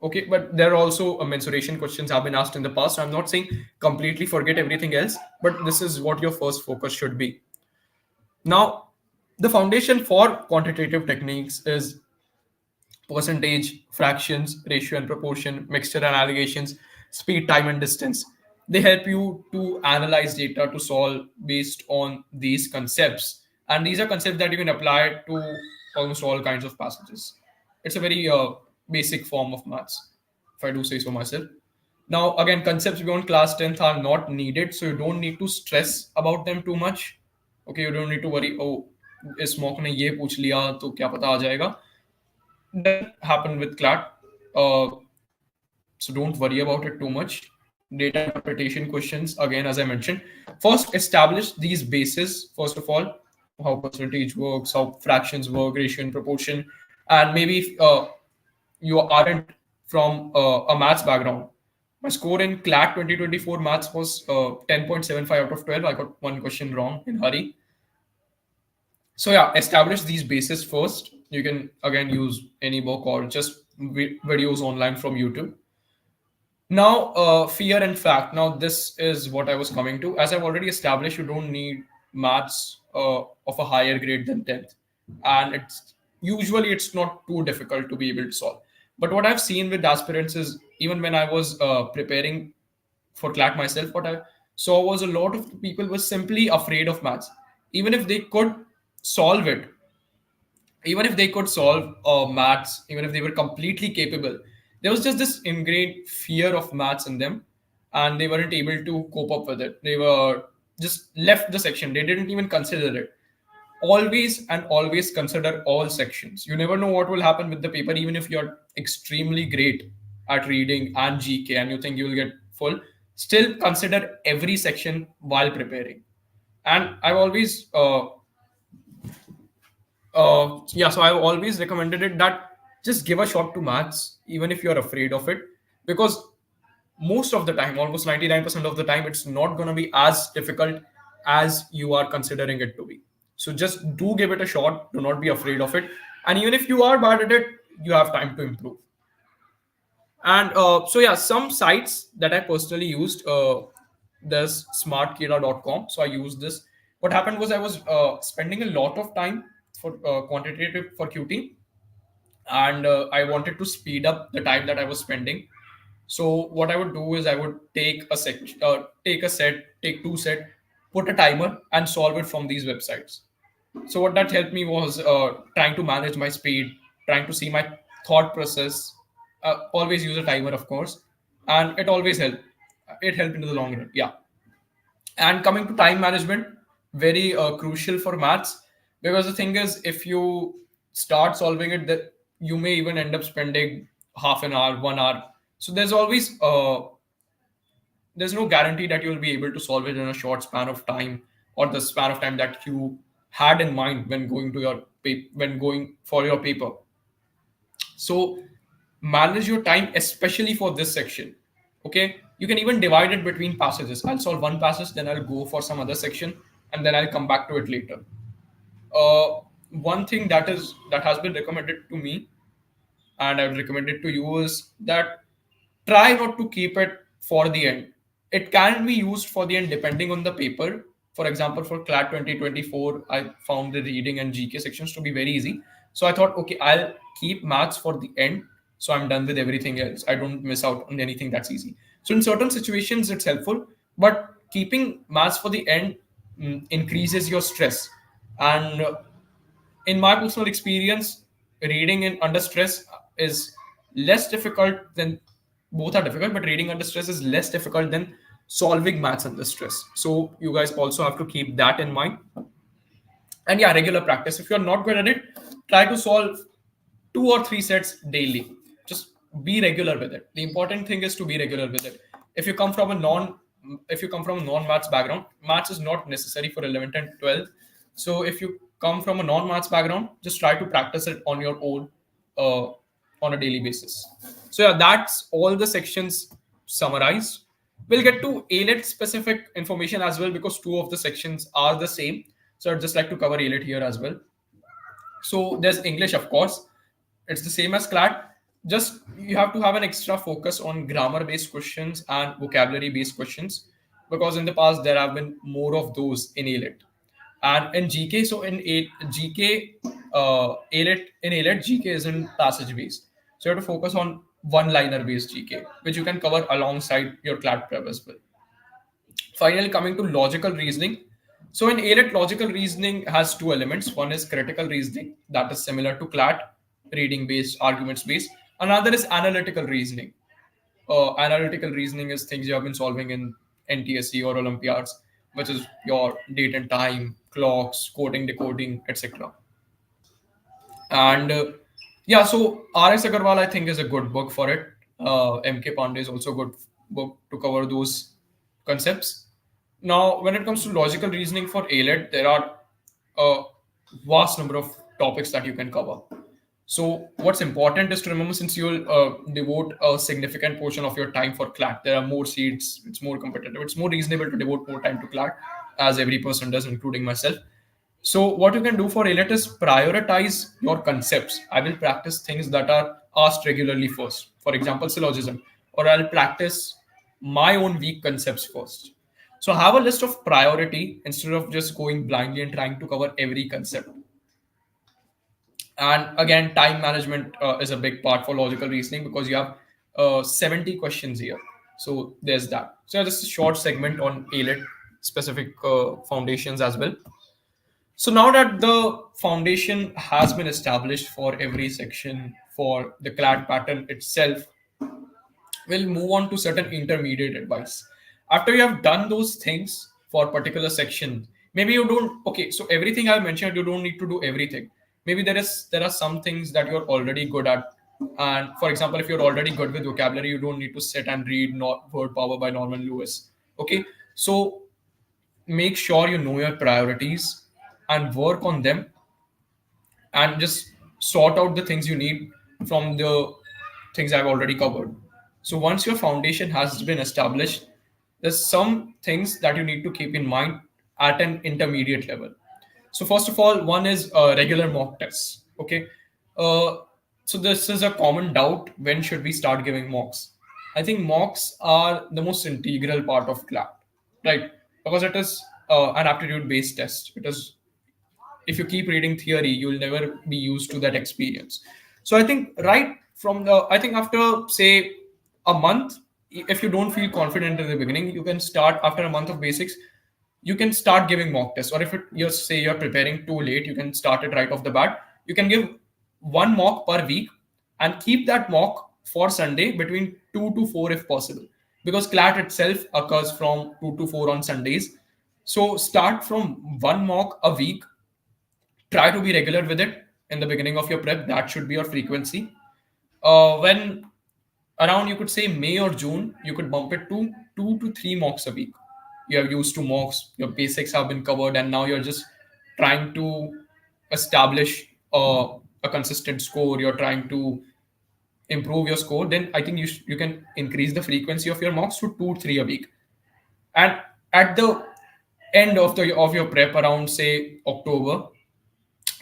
Okay, but there are also mensuration questions have been asked in the past. I'm not saying completely forget everything else, but this is what your first focus should be. Now, the foundation for quantitative techniques is percentage, fractions, ratio and proportion, mixture and allegations, speed, time, and distance. They help you to analyze data to solve based on these concepts. And these are concepts that you can apply to almost all kinds of passages. It's a very basic form of maths, if I do say so myself. Now, again, concepts beyond class 10th are not needed, so you don't need to stress about them too much. Okay, you don't need to worry, oh, इस mock ने ये पूछ लिया तो क्या पता आ जाएगा. Doesn't happen with CLAT. So don't worry about it too much. Data interpretation questions, again, as I mentioned, first establish these bases. First of all, how percentage works, how fractions work, ratio and proportion, and maybe if you aren't from a maths background. My score in CLAT 2024 maths was 10.75 out of 12. I got one question wrong in hurry. So yeah, establish these bases first. You can again use any book or just videos online from YouTube. Now, fear and fact. Now, this is what I was coming to. As I've already established, you don't need maths of a higher grade than 10th, and it's not too difficult to be able to solve. But what I've seen with aspirants is, even when I was preparing for CLAT myself, what I saw was a lot of people were simply afraid of maths, even if they could solve it, even if they could solve maths, even if they were completely capable, there was just this ingrained fear of maths in them, and they weren't able to cope up with it. They were just left the section. They didn't even consider it. Always and always consider all sections. You never know what will happen with the paper, even if you're extremely great at reading and GK and you think you will get full. Still consider every section while preparing. And I've always so I've always recommended it that just give a shot to maths, even if you're afraid of it, because most of the time, almost 99% of the time, it's not going to be as difficult as you are considering it to be. So just do give it a shot. Do not be afraid of it. And even if you are bad at it, you have time to improve. And so yeah, some sites that I personally used, there's smartkira.com. So I used this. What happened was I was spending a lot of time for quantitative for QT, and I wanted to speed up the time that I was spending. So what I would do is I would take a set, take two set, put a timer, and solve it from these websites. So what that helped me was trying to manage my speed, trying to see my thought process. Always use a timer, of course, and it always helped. It helped in the long run. Yeah. And coming to time management, very crucial for maths, because the thing is, if you start solving it, that you may even end up spending half an hour, 1 hour. So there's no guarantee that you'll be able to solve it in a short span of time, or the span of time that you had in mind when going to your when going for your paper. So manage your time, especially for this section. Okay, you can even divide it between passages. I'll solve one passage, then I'll go for some other section, and then I'll come back to it later. uh, One thing that has been recommended to me, and I would recommend it to you, is that try not to keep it for the end. It can be used for the end depending on the paper. For example, for CLAT 2024, I found the reading and GK sections to be very easy. So I thought, okay, I'll keep maths for the end. So I'm done with everything else. I don't miss out on anything that's easy. So in certain situations, it's helpful, but keeping maths for the end increases your stress. And in my personal experience, reading in under stress is less difficult than both are difficult, but reading under stress is less difficult than solving maths under stress. So you guys also have to keep that in mind. And yeah, regular practice. If you're not good at it, try to solve 2 or 3 sets daily. Just be regular with it. The important thing is to be regular with it. If you come from a non if you come from a non-maths background, maths is not necessary for 11th and 12th. So if you come from a non-maths background, just try to practice it on your own, uh, on a daily basis. So yeah, that's all the sections summarized. We'll get to AILET specific information as well, because two of the sections are the same. So I'd just like to cover AILET here as well. So there's English, of course. It's the same as CLAT. Just you have to have an extra focus on grammar-based questions and vocabulary-based questions, because in the past there have been more of those in AILET. And in GK, so in GK, AILET in AILET, GK isn't passage-based. So you have to focus on one-liner-based GK, which you can cover alongside your CLAT prep as well. Finally, coming to logical reasoning. So in ALET, logical reasoning has two elements. One is critical reasoning, that is similar to CLAT, reading based, arguments based. Another is analytical reasoning. Analytical reasoning is things you have been solving in NTSC or Olympiads, which is your date and time, clocks, coding, decoding, etc. And yeah, so R.S. Agarwal, I think, is a good book for it. M.K. Pandey is also a good book to cover those concepts. Now, when it comes to logical reasoning for ALET, there are a vast number of topics that you can cover. So, what's important is to remember, since you'll devote a significant portion of your time for CLAT, there are more seats, it's more competitive, it's more reasonable to devote more time to CLAT, as every person does, including myself. So, what you can do for ALET is prioritize your concepts. I will practice things that are asked regularly first. For example, syllogism, or I'll practice my own weak concepts first. So, have a list of priority instead of just going blindly and trying to cover every concept. And again, time management is a big part for logical reasoning, because you have 70 questions here. So, there's that. So, this is a short segment on ALET specific foundations as well. So now that the foundation has been established for every section for the CLAD pattern itself, we'll move on to certain intermediate advice. After you have done those things for particular section, maybe you don't, okay, so everything I mentioned, you don't need to do everything. Maybe there are some things that you're already good at. And for example, if you're already good with vocabulary, you don't need to sit and read word power by Norman Lewis. Okay. So make sure you know your priorities and work on them, and just sort out the things you need from the things I've already covered. So once your foundation has been established, there's some things that you need to keep in mind at an intermediate level. So first of all, one is regular mock tests. Okay, uh, So this is a common doubt: when should we start giving mocks? I think mocks are the most integral part of CLAT, right? Because it is an aptitude based test. It is, if you keep reading theory, you'll never be used to that experience. So I think right from the, I think after say a month, if you don't feel confident in the beginning, you can start after a month of basics. You can start giving mock tests, or if you say you're preparing too late, you can start it right off the bat. You can give one mock per week and keep that mock for Sunday between 2 to 4 if possible, because CLAT itself occurs from 2 to 4 on Sundays. So start from one mock a week. Try to be regular with it in the beginning of your prep. That should be your frequency. When around, you could say May or June, you could bump it to 2 to 3 mocks a week. You are used to mocks, your basics have been covered, and now you're just trying to establish a consistent score. You're trying to improve your score. Then I think you can increase the frequency of your mocks to 2 3 a week. And at the end of the of your prep, around say October,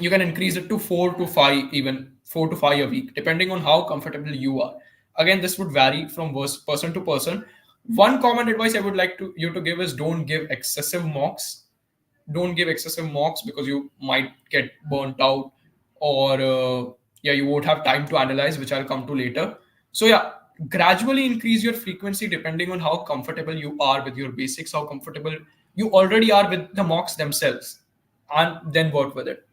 you can increase it to 4 to 5, even 4 to 5 a week, depending on how comfortable you are. Again, this would vary from person to person. One common advice I would like to you to give is, don't give excessive mocks. Don't give excessive mocks, because you might get burnt out, or yeah, you won't have time to analyze, which I'll come to later. So yeah, gradually increase your frequency depending on how comfortable you are with your basics, how comfortable you already are with the mocks themselves, and then work with it.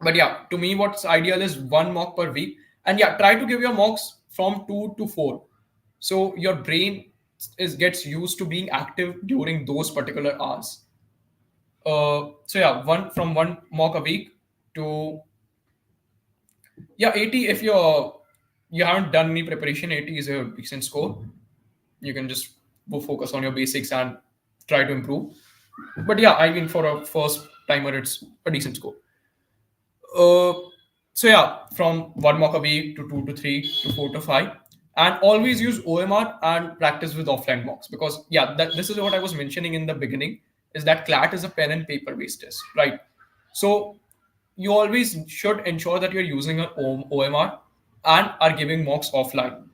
But yeah, to me, what's ideal is one mock per week. And yeah, try to give your mocks from 2 to 4, so your brain is gets used to being active during those particular hours. So yeah, one mock a week to, yeah, 80. If you haven't done any preparation, 80 is a decent score. You can just go focus on your basics and try to improve. But yeah, I mean, for a first timer, it's a decent score. Uh, so yeah, from one mock a week to 2 to 3 to 4 to 5, and always use OMR and practice with offline mocks, because yeah, this is what I was mentioning in the beginning, is that CLAT is a pen and paper based test, right? So you always should ensure that you're using an OMR and are giving mocks offline.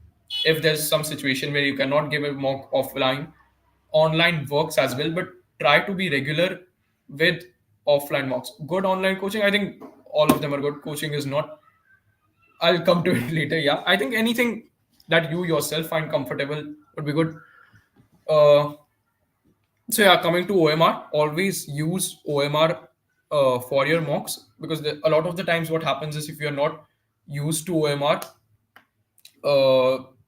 If there's some situation where you cannot give a mock offline, online works as well, but try to be regular with offline mocks. Good online coaching, I think all of them are good. Coaching is not. I'll come to it later. Yeah, I think anything that you yourself find comfortable would be good. Uh, so yeah, coming to OMR, always use OMR for your mocks, because a lot of the times what happens is, if you're not used to OMR,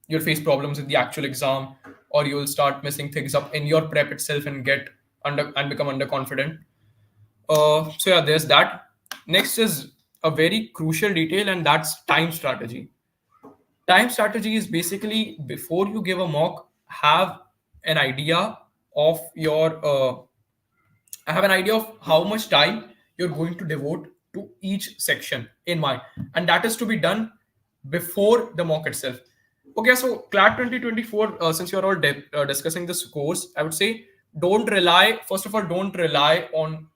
you'll face problems in the actual exam, or you'll start messing things up in your prep itself and get under and become underconfident. So yeah, there's that. Next is a very crucial detail, and that's time strategy. Time strategy is basically, before you give a mock, have an idea of your have an idea of how much time you're going to devote to each section in mind, and that is to be done before the mock itself. Okay, so CLAT 2024, since you're all discussing the scores, I would say, don't rely, first of all, don't rely on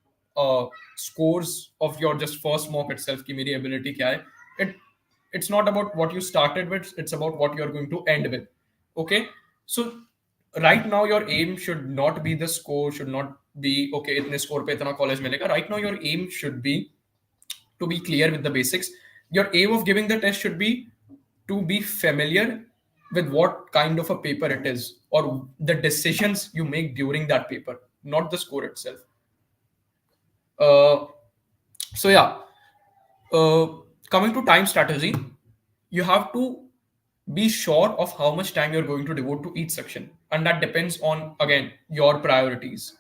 scores of your just first mock itself. Ki meri ability kya hai. It's not about what you started with, it's about what you're going to end with. Okay, so right now your aim should not be the score, should not be okay itne score pe itna college milega. Right now your aim should be to be clear with the basics. Your aim of giving the test should be to be familiar with what kind of a paper it is, or the decisions you make during that paper, not the score itself. uh, so yeah, uh, coming to time strategy, you have to be sure of how much time you're going to devote to each section, and that depends on, again, your priorities.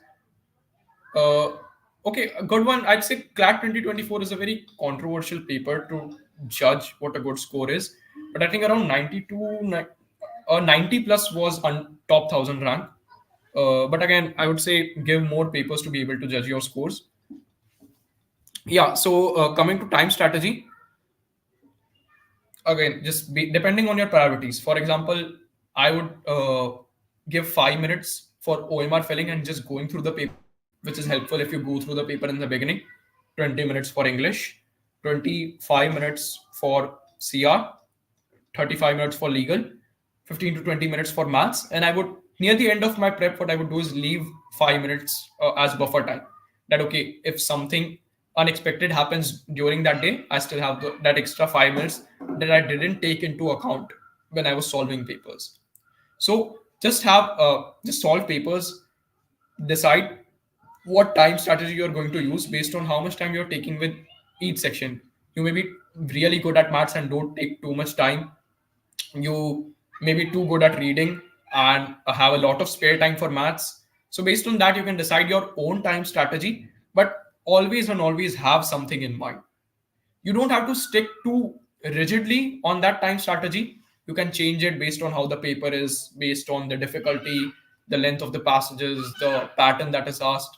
uh, okay, a good one, I'd say CLAT 2024 is a very controversial paper to judge what a good score is, but I think around 90 plus was on top 1000 rank. But again, I would say give more papers to be able to judge your scores. Yeah, so coming to time strategy, again, just be depending on your priorities. For example, I would give 5 minutes for OMR filling and just going through the paper, which is helpful if you go through the paper in the beginning. 20 minutes for English, 25 minutes for CR, 35 minutes for legal, 15 to 20 minutes for maths. And I would, near the end of my prep, what I would do is leave 5 minutes as buffer time. That, okay, if something unexpected happens during that day, I still have that extra 5 minutes that I didn't take into account when I was solving papers. So just solve papers, decide what time strategy you're going to use based on how much time you're taking with each section. You may be really good at maths and don't take too much time. You may be too good at reading and have a lot of spare time for maths. So based on that, you can decide your own time strategy, but always and always have something in mind. You don't have to stick too rigidly on that time strategy. You can change it based on how the paper is, based on the difficulty, the length of the passages, the pattern that is asked.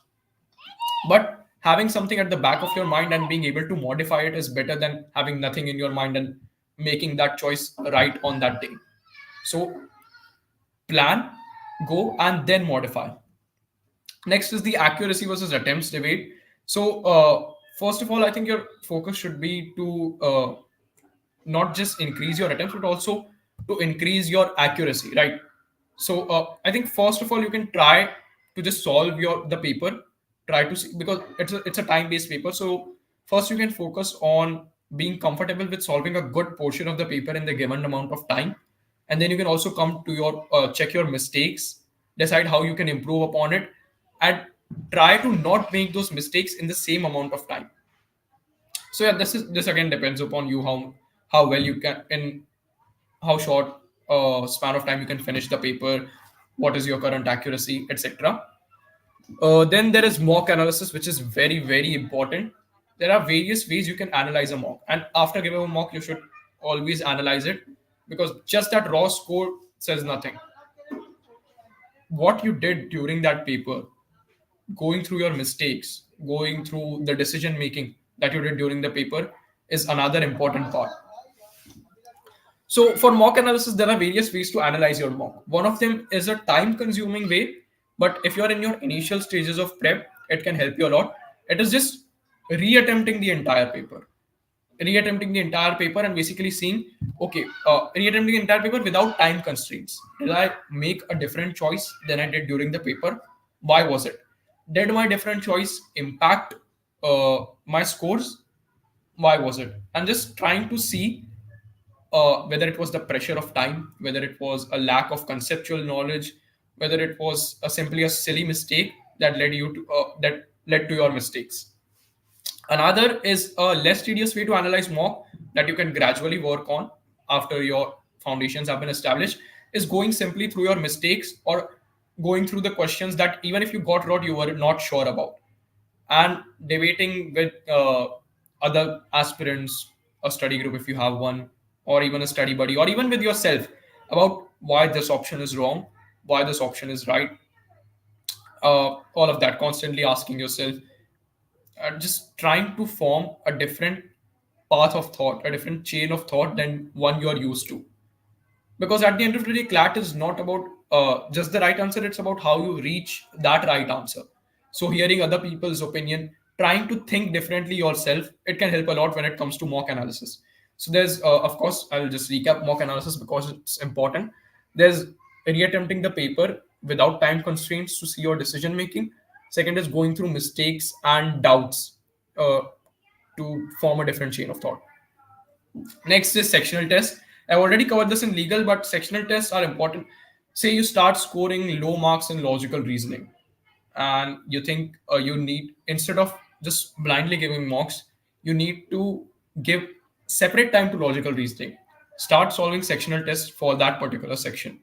But having something at the back of your mind and being able to modify it is better than having nothing in your mind and making that choice right on that day. So plan, go, and then modify. Next is the accuracy versus attempts debate. So first of all, I think your focus should be to not just increase your attempts but also to increase your accuracy, right? So I think first of all you can try to just solve the paper, try to see, because it's a time based paper. So first you can focus on being comfortable with solving a good portion of the paper in the given amount of time, and then you can also come to your check your mistakes, decide how you can improve upon it, and try to not make those mistakes in the same amount of time. So yeah, this again depends upon you, how well you can, in how short span of time you can finish the paper, what is your current accuracy, etc. Then there is mock analysis, which is very very important. There are various ways you can analyze a mock, and after giving a mock you should always analyze it, because just that raw score says nothing. What you did during that paper, going through your mistakes, going through the decision making that you did during the paper, is another important part. So for mock analysis, there are various ways to analyze your mock. One of them is a time consuming way, but if you're in your initial stages of prep, it can help you a lot. It is just reattempting the entire paper. Reattempting the entire paper and basically seeing, okay, reattempting the entire paper without time constraints. Did I make a different choice than I did during the paper? Why was it? Did my different choice impact my scores? Why was it? And just trying to see whether it was the pressure of time, whether it was a lack of conceptual knowledge, whether it was simply a silly mistake that led to your mistakes. Another is a less tedious way to analyze mock that you can gradually work on after your foundations have been established, is going simply through your mistakes, or going through the questions that even if you got right, you were not sure about, and debating with other aspirants, a study group if you have one, or even a study buddy, or even with yourself, about why this option is wrong, why this option is right. All of that, constantly asking yourself, just trying to form a different path of thought, a different chain of thought than one you are used to. Because at the end of the day, CLAT is not about just the right answer, it's about how you reach that right answer. So hearing other people's opinion, trying to think differently yourself, it can help a lot when it comes to mock analysis. So there's of course, I'll just recap mock analysis because it's important. There's reattempting the paper without time constraints to see your decision making. Second is going through mistakes and doubts uh, to form a different chain of thought. Next is sectional tests. I've already covered this in legal, but sectional tests are important. Say you start scoring low marks in logical reasoning, and you think you need, instead of just blindly giving mocks, you need to give separate time to logical reasoning. Start solving sectional tests for that particular section.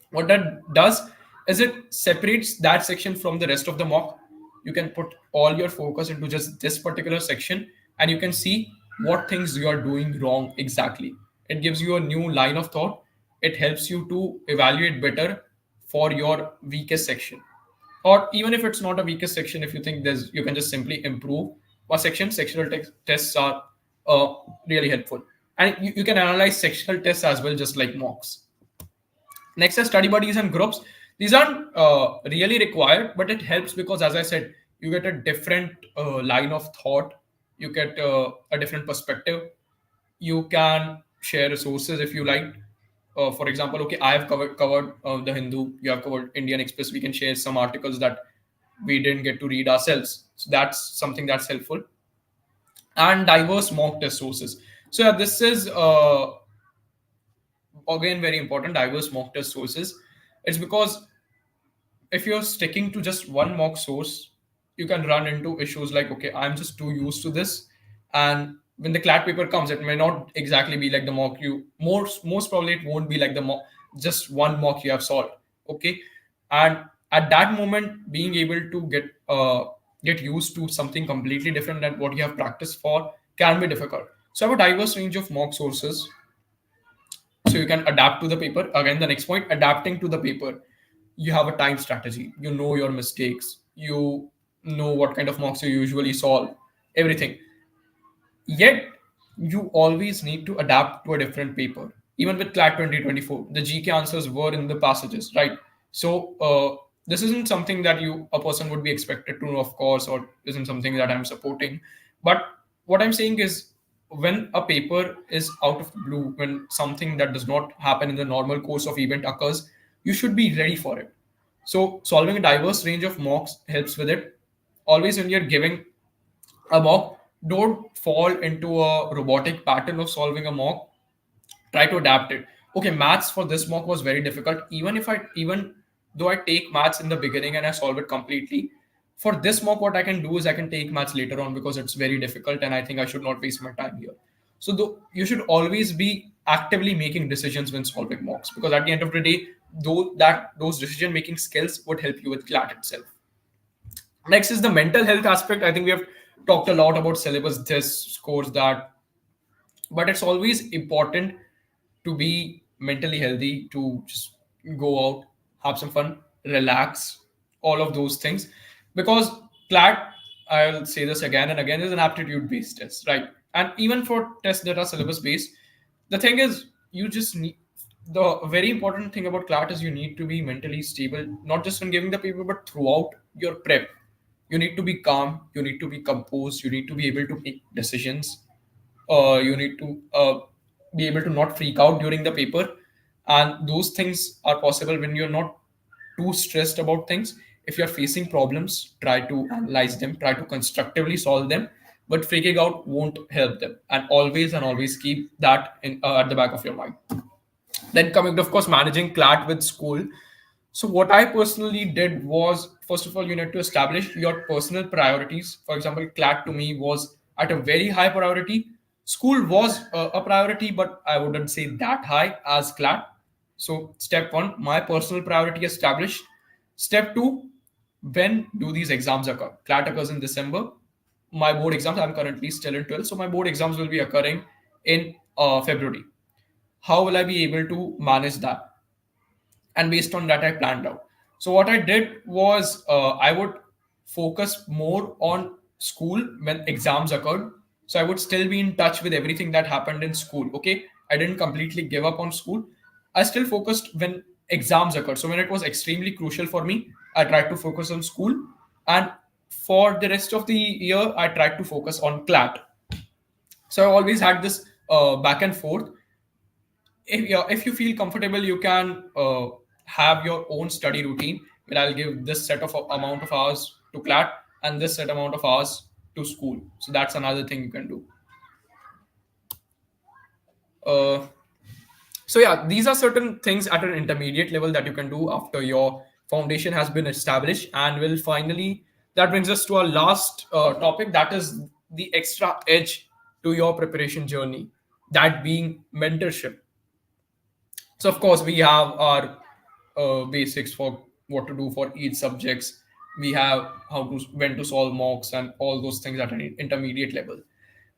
What that does is it separates that section from the rest of the mock. You can put all your focus into just this particular section, and you can see what things you are doing wrong exactly. It gives you a new line of thought. It helps you to evaluate better for your weakest section, or even if it's not a weakest section, if you think there's, you can just simply improve a section. Sectional tests are uh, really helpful, and you can analyze sectional tests as well, just like mocks. Next is study buddies and groups. These aren't really required, but it helps because, as I said, you get a different line of thought, you get a different perspective. You can share resources if you like. For example, okay, I have covered the Hindu, you have covered Indian Express. We can share some articles that we didn't get to read ourselves. So that's something that's helpful. And diverse mock test sources. So yeah, this is again very important. Diverse mock test sources. It's because if you're sticking to just one mock source, you can run into issues like, okay, I'm just too used to this. And when the CLAT paper comes, it may not exactly be like the mock you most probably it won't be like the mock, just one mock you have solved. Okay. And at that moment, being able to get used to something completely different than what you have practiced for can be difficult. So I have a diverse range of mock sources so you can adapt to the paper. Again, the next point, adapting to the paper. You have a time strategy, you know your mistakes, you know what kind of mocks you usually solve, everything. Yet you always need to adapt to a different paper. Even with CLAT 2024, the GK answers were in the passages, right? So this isn't something that you a person would be expected to know, of course, or isn't something that I'm supporting. But what I'm saying is, when a paper is out of the blue, when something that does not happen in the normal course of event occurs, you should be ready for it. So solving a diverse range of mocks helps with it. Always when you're giving a mock, don't fall into a robotic pattern of solving a mock. Try to adapt it. Okay, maths for this mock was very difficult. Even though I take maths in the beginning and I solve it completely, for this mock, what I can do is I can take maths later on because it's very difficult and I think I should not waste my time here. So though you should always be actively making decisions when solving mocks, because at the end of the day, those decision making skills would help you with CLAT itself. Next is the mental health aspect. I think we have talked a lot about syllabus, this, scores, that, but it's always important to be mentally healthy, to just go out, have some fun, relax, all of those things. Because CLAT, I'll say this again and again, is an aptitude based test, right? And even for tests that are syllabus based, the thing is, you just need, the very important thing about CLAT is you need to be mentally stable, not just when giving the paper, but throughout your prep. You need to be calm, you need to be composed, you need to be able to make decisions, you need to be able to not freak out during the paper. And those things are possible when you're not too stressed about things. If you're facing problems, try to analyze them, try to constructively solve them, but freaking out won't help them. And always keep that in at the back of your mind. Then coming to, of course, managing CLAT with school. So what I personally did was, first of all, you need to establish your personal priorities. For example, CLAT to me was at a very high priority. School was a priority, but I wouldn't say that high as CLAT. So step one, my personal priority established. Step two, when do these exams occur? CLAT occurs in December. My board exams, I'm currently still in 12th, so my board exams will be occurring in February. How will I be able to manage that? And based on that, I planned out. So what I did was, I would focus more on school when exams occurred. So I would still be in touch with everything that happened in school. Okay, I didn't completely give up on school. I still focused when exams occurred. So when it was extremely crucial for me, I tried to focus on school. And for the rest of the year, I tried to focus on CLAT. So I always had this back and forth. If you feel comfortable, you can have your own study routine, where I'll give this set of amount of hours to CLAT and this set amount of hours to school. So that's another thing you can do. uh, so yeah, these are certain things at an intermediate level that you can do after your foundation has been established. And will finally, that brings us to our last topic, that is the extra edge to your preparation journey, that being mentorship. So of course we have our basics for what to do for each subjects. We have how to when to solve mocks and all those things at an intermediate level.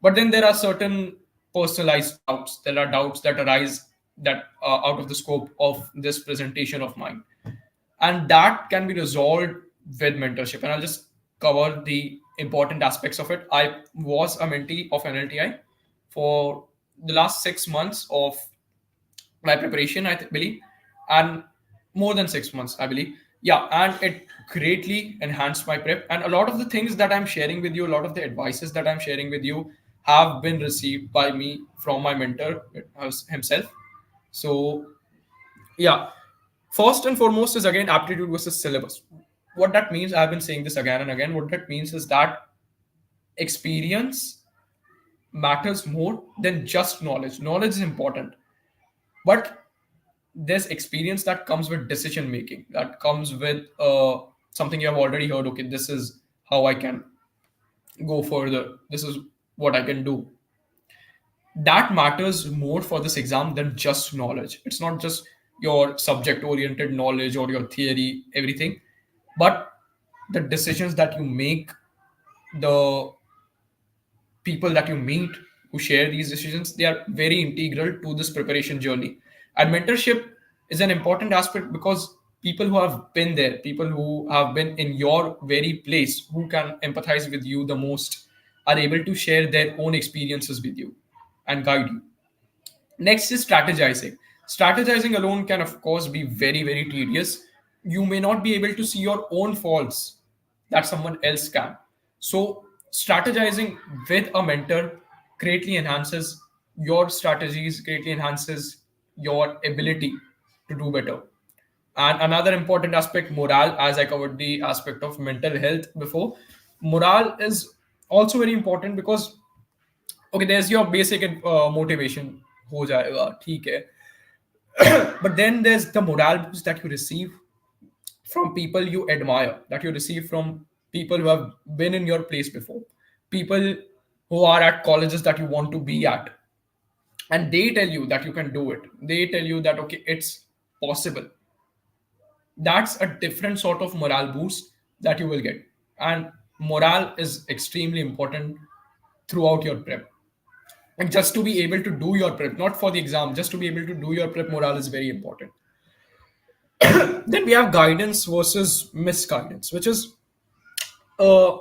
But then there are certain personalized doubts. There are doubts that arise that are out of the scope of this presentation of mine, and that can be resolved with mentorship. And I'll just cover the important aspects of it. I was a mentee of NLTI for the last 6 months of my preparation, believe, and more than 6 months, I believe. Yeah, and it greatly enhanced my prep. And a lot of the things that I'm sharing with you, a lot of the advices that I'm sharing with you, have been received by me from my mentor himself. So yeah, first and foremost is again aptitude versus syllabus. What that means, I've been saying this again and again, what that means is that experience matters more than just knowledge. Knowledge is important, but there's experience that comes with decision making, that comes with something you have already heard. Okay, this is how I can go further, this is what I can do. That matters more for this exam than just knowledge. It's not just your subject oriented knowledge or your theory, everything, but the decisions that you make, the people that you meet who share these decisions, they are very integral to this preparation journey. And mentorship is an important aspect because people who have been there, people who have been in your very place, who can empathize with you the most, are able to share their own experiences with you and guide you. Next is strategizing. Strategizing alone can, of course, be very, very tedious. You may not be able to see your own faults that someone else can. So, strategizing with a mentor greatly enhances your strategies, greatly enhances your ability to do better. And another important aspect, morale, as I covered the aspect of mental health before, morale is also very important because okay, there's your basic motivation, हो जाएगा ठीक है. But then there's the morale boost that you receive from people you admire, that you receive from people who have been in your place before, people who are at colleges that you want to be at, and they tell you that you can do it, they tell you that okay, it's possible. That's a different sort of morale boost that you will get. And morale is extremely important throughout your prep. And just to be able to do your prep, not for the exam, just to be able to do your prep, morale is very important. Then we have guidance versus misguidance, which is uh,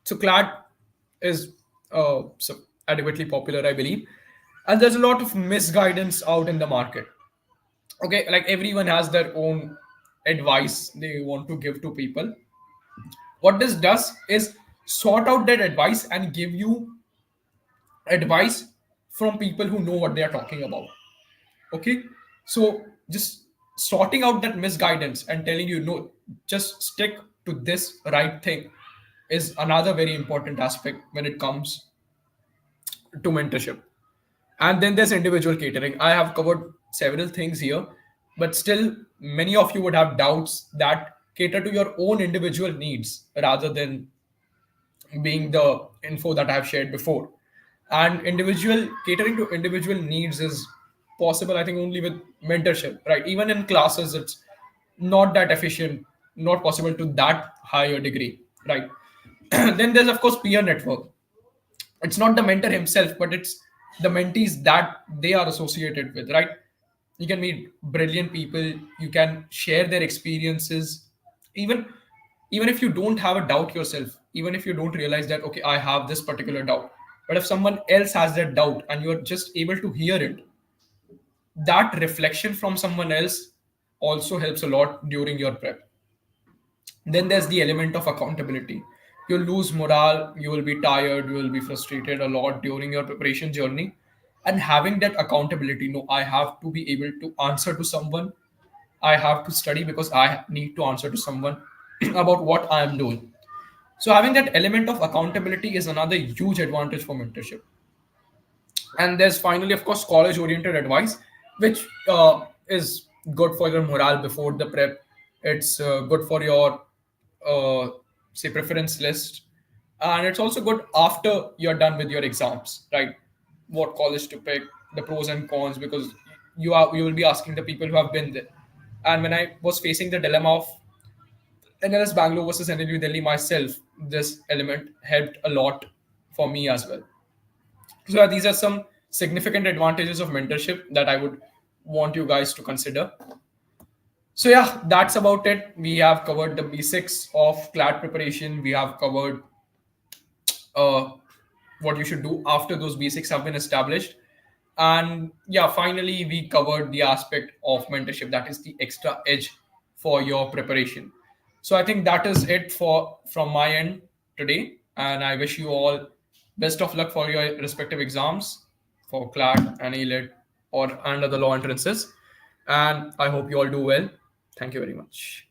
so CLAT is so adequately popular, I believe, and there's a lot of misguidance out in the market. Okay, like everyone has their own advice they want to give to people. What this does is sort out that advice and give you advice from people who know what they are talking about. Okay, so just sorting out that misguidance and telling you no, just stick to this right thing is another very important aspect when it comes to mentorship. And then there's individual catering. I have covered several things here, but still many of you would have doubts that cater to your own individual needs rather than being the info that I have shared before. And individual catering to individual needs is possible, I think, only with mentorship, right? Even in classes, it's not that efficient, not possible to that higher degree, right? Then there's of course peer network. It's not the mentor himself, but it's the mentees that they are associated with, right? You can meet brilliant people, you can share their experiences, even even if you don't have a doubt yourself, even if you don't realize that okay, I have this particular doubt, but if someone else has that doubt and you're just able to hear it, that reflection from someone else also helps a lot during your prep. Then there's the element of accountability. You'll lose morale, you will be tired, you will be frustrated a lot during your preparation journey. And having that accountability, no, I have to be able to answer to someone. I have to study because I need to answer to someone about what I am doing. So having that element of accountability is another huge advantage for mentorship. And there's finally, of course, college oriented advice, which is good for your morale before the prep. It's good for your uh, say preference list, and it's also good after you're done with your exams, right? What college to pick, the pros and cons, because you will be asking the people who have been there. And when I was facing the dilemma of NLS Bangalore versus NLU Delhi myself, this element helped a lot for me as well. So yeah, these are some significant advantages of mentorship that I would want you guys to consider. So yeah, that's about it. We have covered the basics of CLAT preparation. We have covered uh, what you should do after those basics have been established. And yeah, finally, we covered the aspect of mentorship, that is the extra edge for your preparation. So I think that is it for from my end today. And I wish you all Best of luck for your respective exams for CLAT and AILET or and other law entrances. And I hope you all do well. Thank you very much.